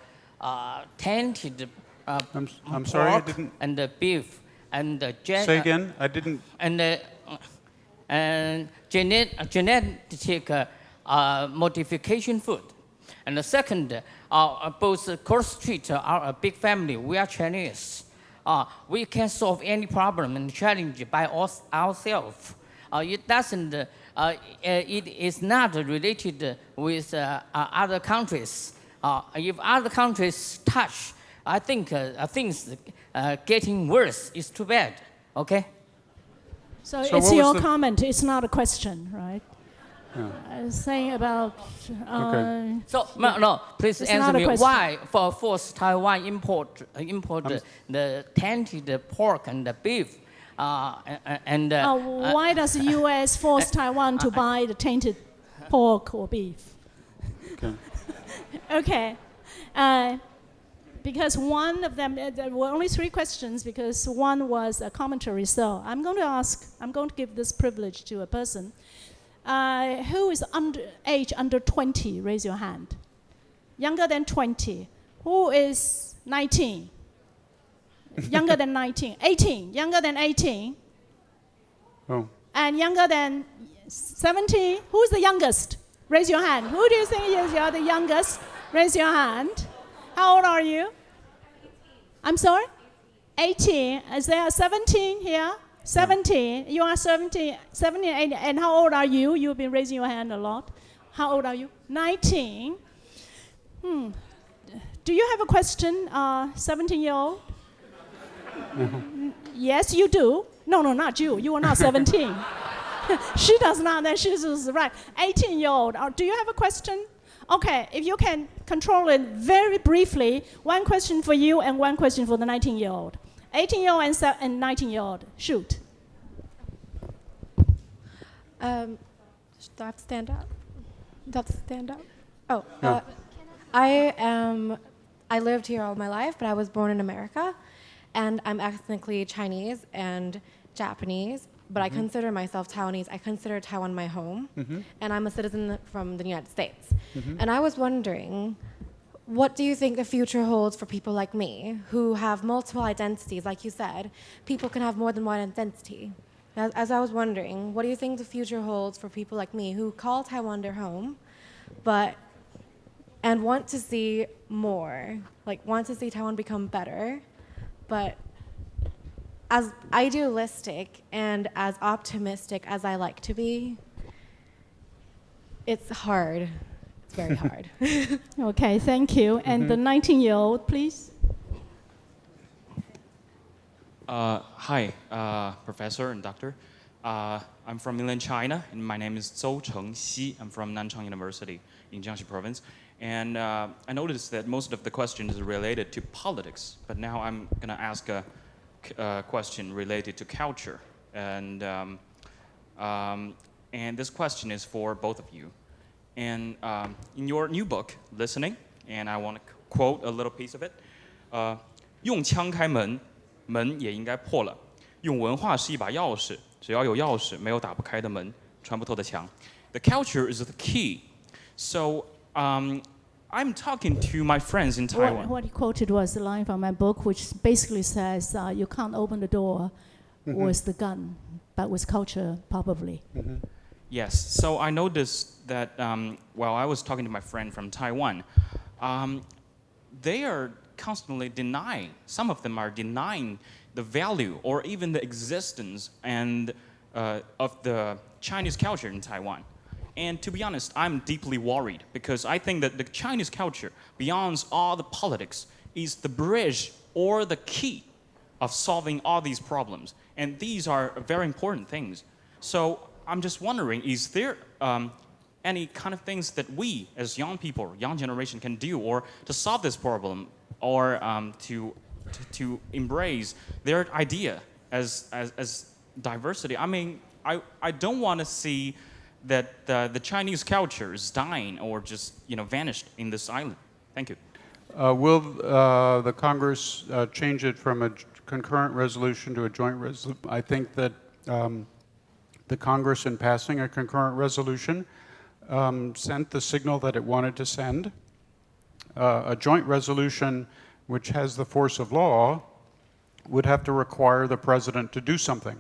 tainted I'm sorry, I pork didn't. and the beef and the Say again, I didn't. And genetic modification food. And the second, both cross-strait are a big family. We are Chinese. We can solve any problem and challenge by ourselves. It doesn't. It is not related with other countries. If other countries touch, I think things getting worse. It's too bad. Okay. So it's your comment. It's not a question, right? Yeah. Saying about. Okay. So no, please answer me. Why force Taiwan import the tainted pork and the beef? Why does the U.S. force Taiwan to buy the tainted pork or beef? Okay. Okay. Because one of them, there were only 3 questions because one was a commentary. So I'm going to give this privilege to a person. Who is age under 20? Raise your hand. Younger than 20. Who is 19? Younger than 19. 18. Younger than 18. Oh. And younger than 17. Who's the youngest? Raise your hand. Who do you think is the youngest? Raise your hand. How old are you? 18. I'm sorry? 18. Is there 17 here? 17. You are 17, 18. And how old are you? You've been raising your hand a lot. How old are you? 19. Do you have a question, 17-year-old? Yes, you do. No, not you. You are not 17. She does not. Then she's right. 18-year-old. Do you have a question? Okay, if you can control it very briefly, 1 question for you and 1 question for the 19-year-old. 18-year-old and 19-year-old. Shoot. Do I have to stand up? Do I have to stand up? Oh, Yeah. I lived here all my life, but I was born in America, and I'm ethnically Chinese and Japanese, but I consider myself Taiwanese. I consider Taiwan my home, and I'm a citizen from the United States. And I was wondering, what do you think the future holds for people like me who have multiple identities? Like you said, people can have more than one identity. As I was wondering, what do you think the future holds for people like me who call Taiwan their home, and want to see more, like want to see Taiwan become better, but as idealistic and as optimistic as I like to be, it's hard. It's very hard. Okay, thank you. And the 19-year-old, please. Hi, Professor and Doctor. I'm from mainland China, and my name is Zhou Chengxi. I'm from Nanchang University in Jiangxi Province. And I noticed that most of the questions are related to politics, but now I'm going to ask a question related to culture. And this question is for both of you. And in your new book, Listening, and I want to quote a little piece of it. 用枪开门，门也应该破了。用文化是一把钥匙，只要有钥匙，没有打不开的门，穿不透的墙。The culture is the key. So I'm talking to my friends in Taiwan. What he quoted was the line from my book, which basically says, you can't open the door with the gun, but with culture, probably. Yes, so I noticed that while I was talking to my friend from Taiwan, they are constantly denying, some of them are denying the value or even the existence of the Chinese culture in Taiwan. And to be honest, I'm deeply worried because I think that the Chinese culture, beyond all the politics, is the bridge or the key of solving all these problems. And these are very important things. So I'm just wondering, is there any kind of things that we as young people, young generation can do or to solve this problem or to embrace their idea as diversity? I mean, I don't want to see that the Chinese culture is dying or just vanished in this island. Thank you. Will the Congress change it from a concurrent resolution to a joint resolution? I think that the Congress, in passing a concurrent resolution, sent the signal that it wanted to send. A joint resolution which has the force of law would have to require the president to do something.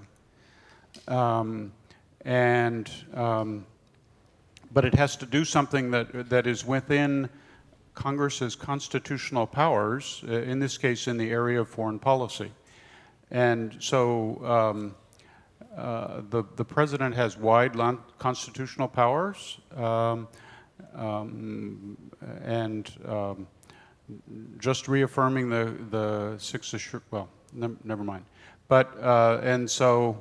But it has to do something that is within Congress's constitutional powers, in this case in the area of foreign policy. And so the president has wide constitutional powers, just reaffirming the six assured, well, never mind. But, and so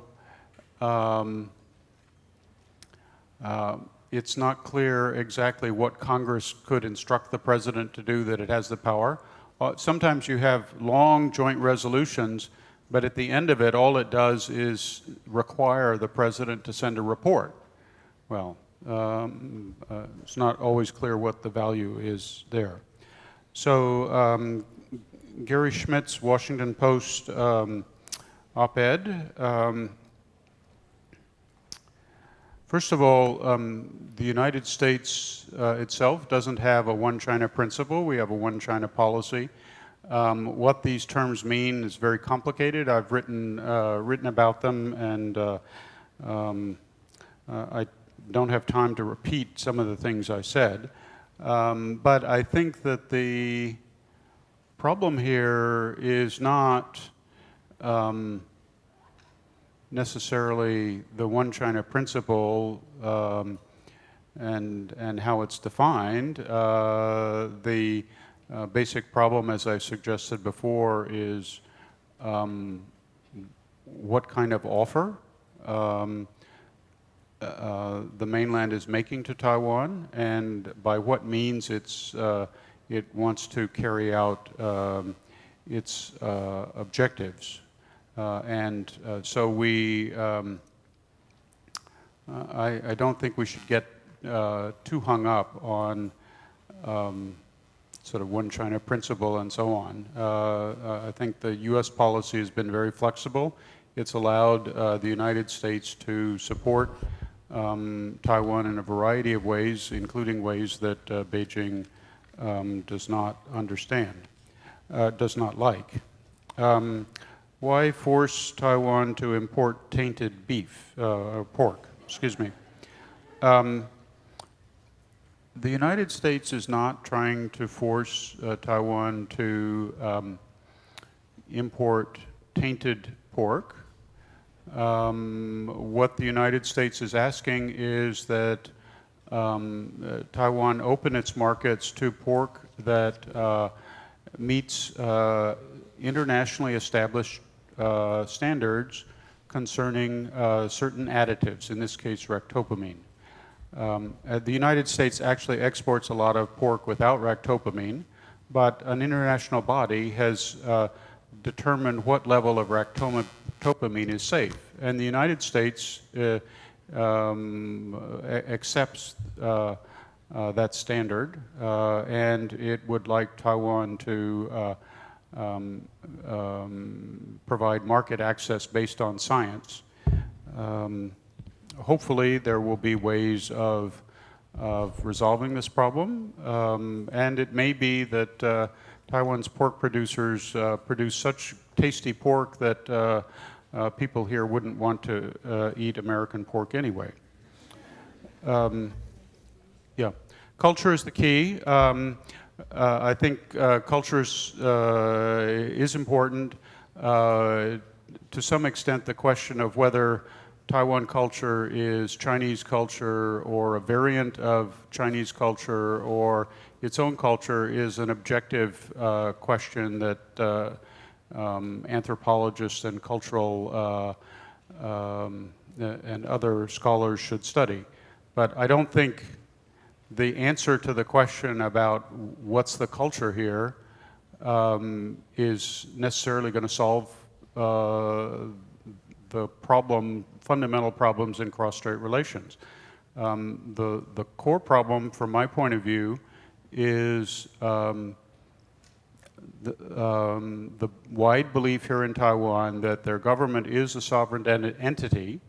it's not clear exactly what Congress could instruct the president to do, that it has the power. Sometimes you have long joint resolutions, but at the end of it, all it does is require the president to send a report. Well, it's not always clear what the value is there. So Gary Schmidt's Washington Post op-ed. First of all, the United States itself doesn't have a one China principle. We have a one China policy. What these terms mean is very complicated. I've written about them, and I don't have time to repeat some of the things I said. But I think that the problem here is not necessarily the one China principle and how it's defined. The basic problem, as I suggested before, is what kind of offer the mainland is making to Taiwan, and by what means it wants to carry out its objectives. So we, I don't think we should get too hung up on sort of one China principle and so on. I think the US policy has been very flexible. It's allowed the United States to support Taiwan in a variety of ways, including ways that Beijing does not understand, does not like. Why force Taiwan to import tainted beef, pork, excuse me. The United States is not trying to force Taiwan to import tainted pork. What the United States is asking is that Taiwan open its markets to pork that meets internationally established standards concerning certain additives, in this case ractopamine. The United States actually exports a lot of pork without ractopamine, but an international body has determined what level of ractopamine is safe. And the United States accepts that standard, and it would like Taiwan to provide market access based on science. Hopefully there will be ways of resolving this problem, and it may be that Taiwan's pork producers produce such tasty pork that people here wouldn't want to eat American pork anyway. Yeah, culture is the key. I think culture is important. To some extent, the question of whether Taiwan culture is Chinese culture or a variant of Chinese culture or its own culture is an objective question that anthropologists and cultural and other scholars should study. But I don't think the answer to the question about what's the culture here is necessarily going to solve the fundamental problems in cross-strait relations. The core problem, from my point of view, is the wide belief here in Taiwan that their government is a sovereign entity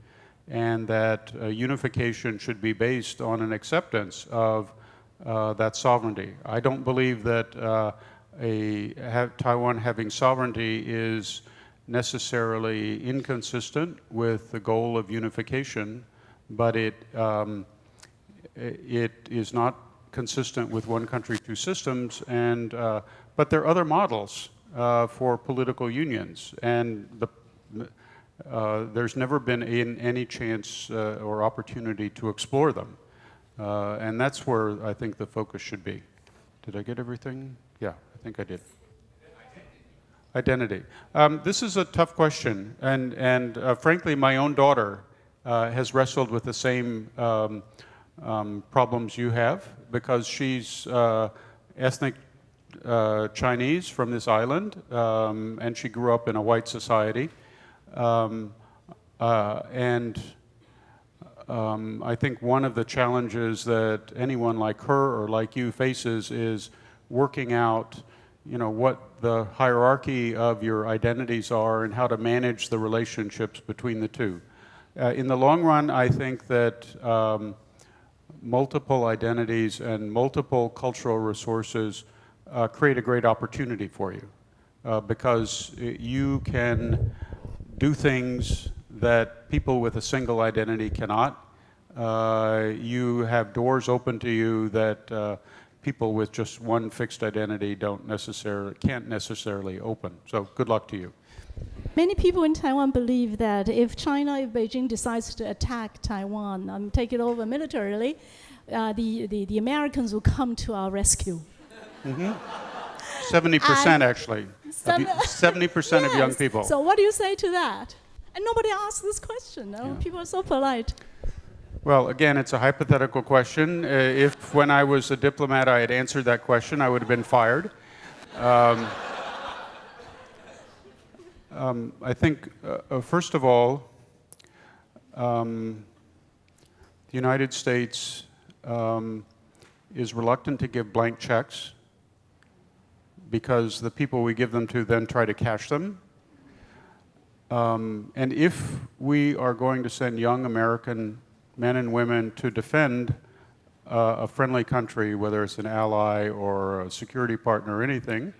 and that unification should be based on an acceptance of that sovereignty. I don't believe that Taiwan having sovereignty is necessarily inconsistent with the goal of unification, but it is not consistent with one country, two systems, and but there are other models for political unions, and there's never been any chance or opportunity to explore them, and that's where I think the focus should be. Did I get everything? Yeah, I think I did. Identity. This is a tough question, and frankly, my own daughter has wrestled with the same problems you have, because she's ethnic Chinese from this island, and she grew up in a white society. I think one of the challenges that anyone like her or like you faces is working out, what the hierarchy of your identities are and how to manage the relationships between the two. In the long run, I think that multiple identities and multiple cultural resources create a great opportunity for you, because you can do things that people with a single identity cannot. You have doors open to you that people with just one fixed identity can't necessarily open. So good luck to you. Many people in Taiwan believe that if Beijing decides to attack Taiwan and take it over militarily, the Americans will come to our rescue. 70% actually. 70% of young people. So what do you say to that? And nobody asks this question. Yeah. People are so polite. Well, again, it's a hypothetical question. If when I was a diplomat I had answered that question, I would have been fired. I think, first of all, the United States is reluctant to give blank checks because the people we give them to then try to cash them. And if we are going to send young American men and women to defend a friendly country, whether it's an ally or a security partner or anything,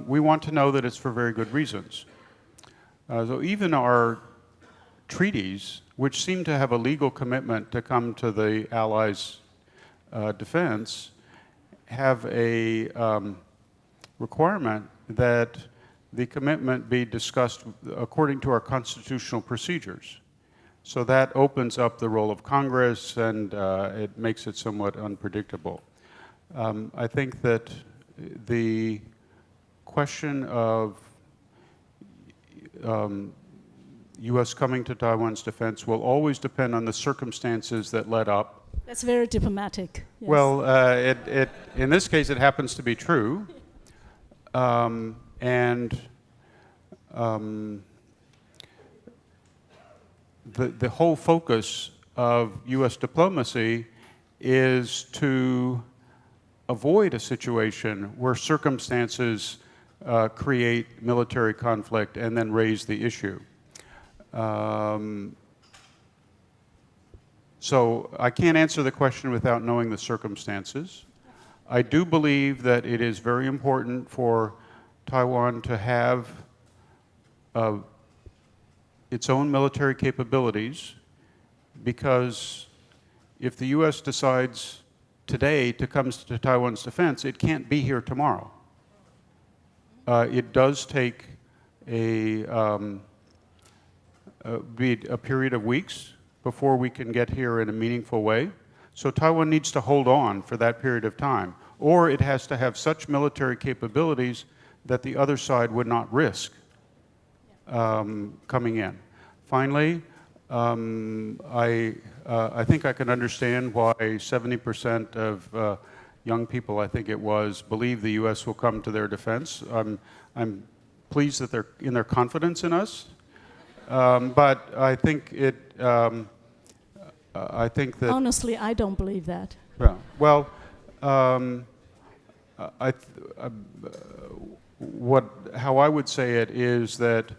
we want to know that it's for very good reasons. So even our treaties, which seem to have a legal commitment to come to the allies' defense, have a requirement that the commitment be discussed according to our constitutional procedures. So that opens up the role of Congress, and it makes it somewhat unpredictable. I think that the question of U.S. coming to Taiwan's defense will always depend on the circumstances that led up. That's very diplomatic. Yes. Well, in this case, it happens to be true. The whole focus of U.S. diplomacy is to avoid a situation where circumstances create military conflict and then raise the issue. So I can't answer the question without knowing the circumstances. I do believe that it is very important for Taiwan to have its own military capabilities, because if the U.S. decides today to come to Taiwan's defense, it can't be here tomorrow. It does take a period of weeks before we can get here in a meaningful way. So Taiwan needs to hold on for that period of time, or it has to have such military capabilities that the other side would not risk coming in. Finally, I think I can understand why 70% of young people, I think it was, believe the U.S. will come to their defense. I'm pleased that they're in their confidence in us, but I think I think that... Honestly, I don't believe that. Yeah. Well, how I would say it is that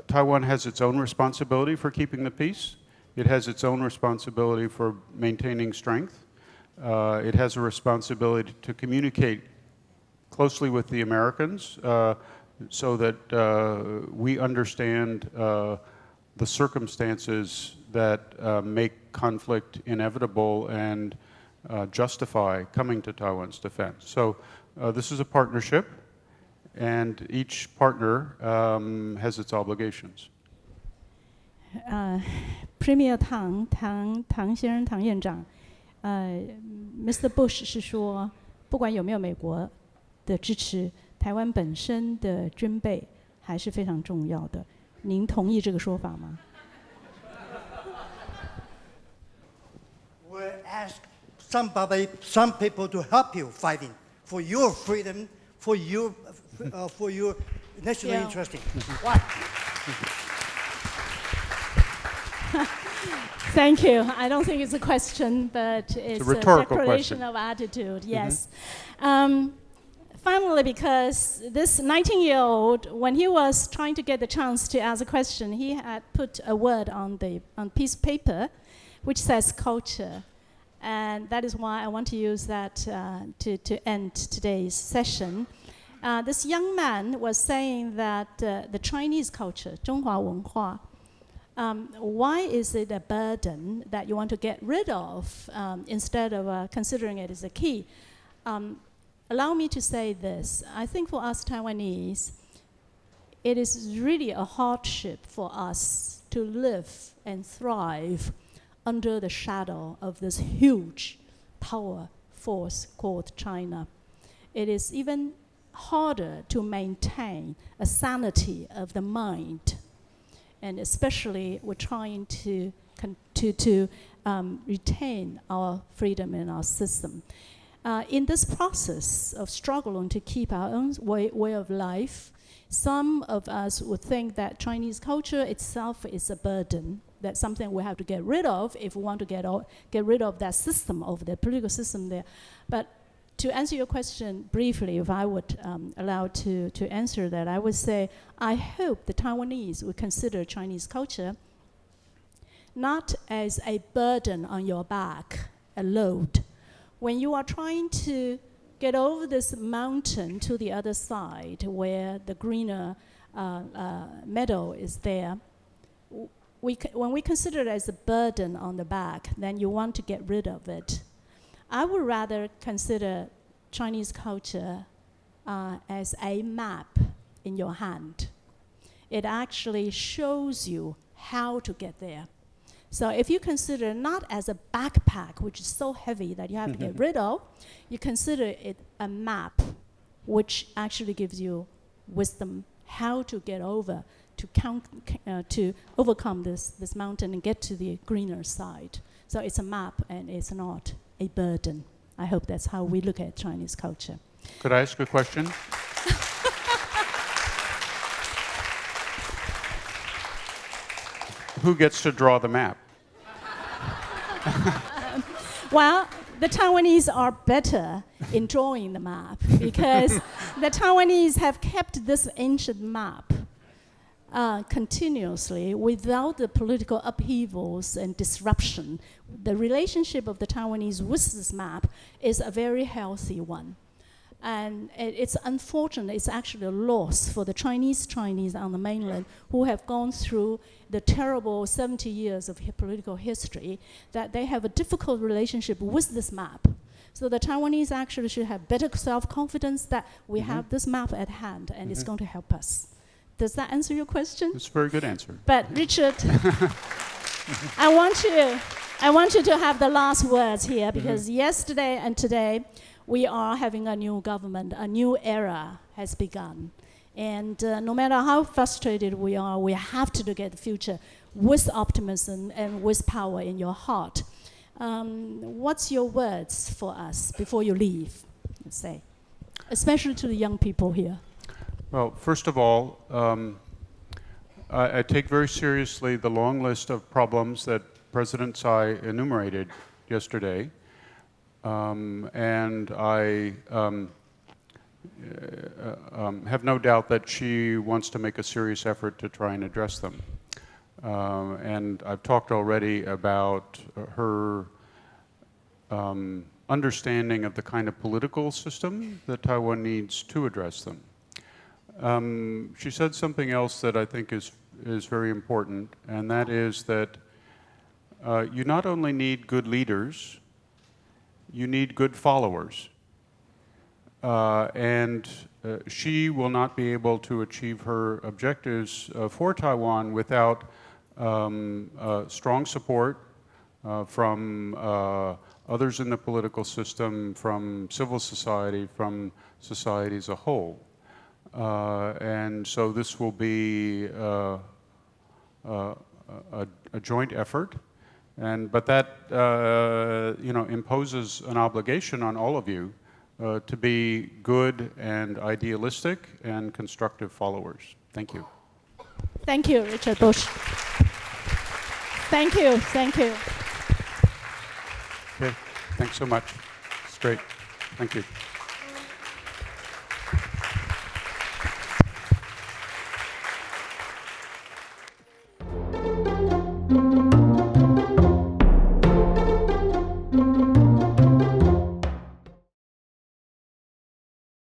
Taiwan has its own responsibility for keeping the peace. It has its own responsibility for maintaining strength. It has a responsibility to communicate closely with the Americans so that we understand the circumstances that make conflict inevitable and justify coming to Taiwan's defense. So this is a partnership, and each partner has its obligations. Premier 唐先生，唐院长，Mr. Bush 是说，不管有没有美国的支持，台湾本身的军备还是非常重要的。您同意这个说法吗？We ask some people to help you fighting for your freedom, for your national interest. Why? Thank you. I don't think it's a question, but it's a declaration of attitude. Yes. Finally, because this 19-year-old, when he was trying to get the chance to ask a question, he had put a word on piece of paper, which says culture. And that is why I want to use that to end today's session. This young man was saying that the Chinese culture, 中华文化, why is it a burden that you want to get rid of instead of considering it as a key? Allow me to say this. I think for us Taiwanese, it is really a hardship for us to live and thrive under the shadow of this huge power force called China. It is even harder to maintain a sanity of the mind. And especially we're trying to retain our freedom in our system. In this process of struggling to keep our own way of life, some of us would think that Chinese culture itself is a burden, that's something we have to get rid of if we want to get rid of that system, of the political system there. But to answer your question briefly, if I would allow to answer that, I would say I hope the Taiwanese would consider Chinese culture not as a burden on your back, a load. When you are trying to get over this mountain to the other side where the greener meadow is there, when we consider it as a burden on the back, then you want to get rid of it. I would rather consider Chinese culture as a map in your hand. It actually shows you how to get there. So if you consider not as a backpack, which is so heavy that you have to get rid of, you consider it a map, which actually gives you wisdom how to get over, to overcome this mountain and get to the greener side. So it's a map and it's not a burden. I hope that's how we look at Chinese culture. Could I ask a question? Who gets to draw the map? Well, the Taiwanese are better in drawing the map because the Taiwanese have kept this ancient map continuously without the political upheavals and disruption. The relationship of the Taiwanese with this map is a very healthy one. And it's unfortunate, it's actually a loss for the Chinese on the mainland who have gone through the terrible 70 years of political history, that they have a difficult relationship with this map. So the Taiwanese actually should have better self-confidence that we have this map at hand and it's going to help us. Does that answer your question? It's a very good answer. But Richard, I want you to have the last words here because yesterday and today, we are having a new government, a new era has begun. And no matter how frustrated we are, we have to look at the future with optimism and with power in your heart. What's your words for us before you leave, let's say, especially to the young people here? Well, first of all, I take very seriously the long list of problems that President Tsai enumerated yesterday. And I have no doubt that she wants to make a serious effort to try and address them. And I've talked already about her understanding of the kind of political system that Taiwan needs to address them. She said something else that I think is very important, and that is that you not only need good leaders, you need good followers. She will not be able to achieve her objectives for Taiwan without strong support from others in the political system, from civil society, from society as a whole. And so this will be a joint effort. But that imposes an obligation on all of you to be good and idealistic and constructive followers. Thank you. Thank you, Richard Bush. Thank you. Okay, thanks so much. It's great. Thank you.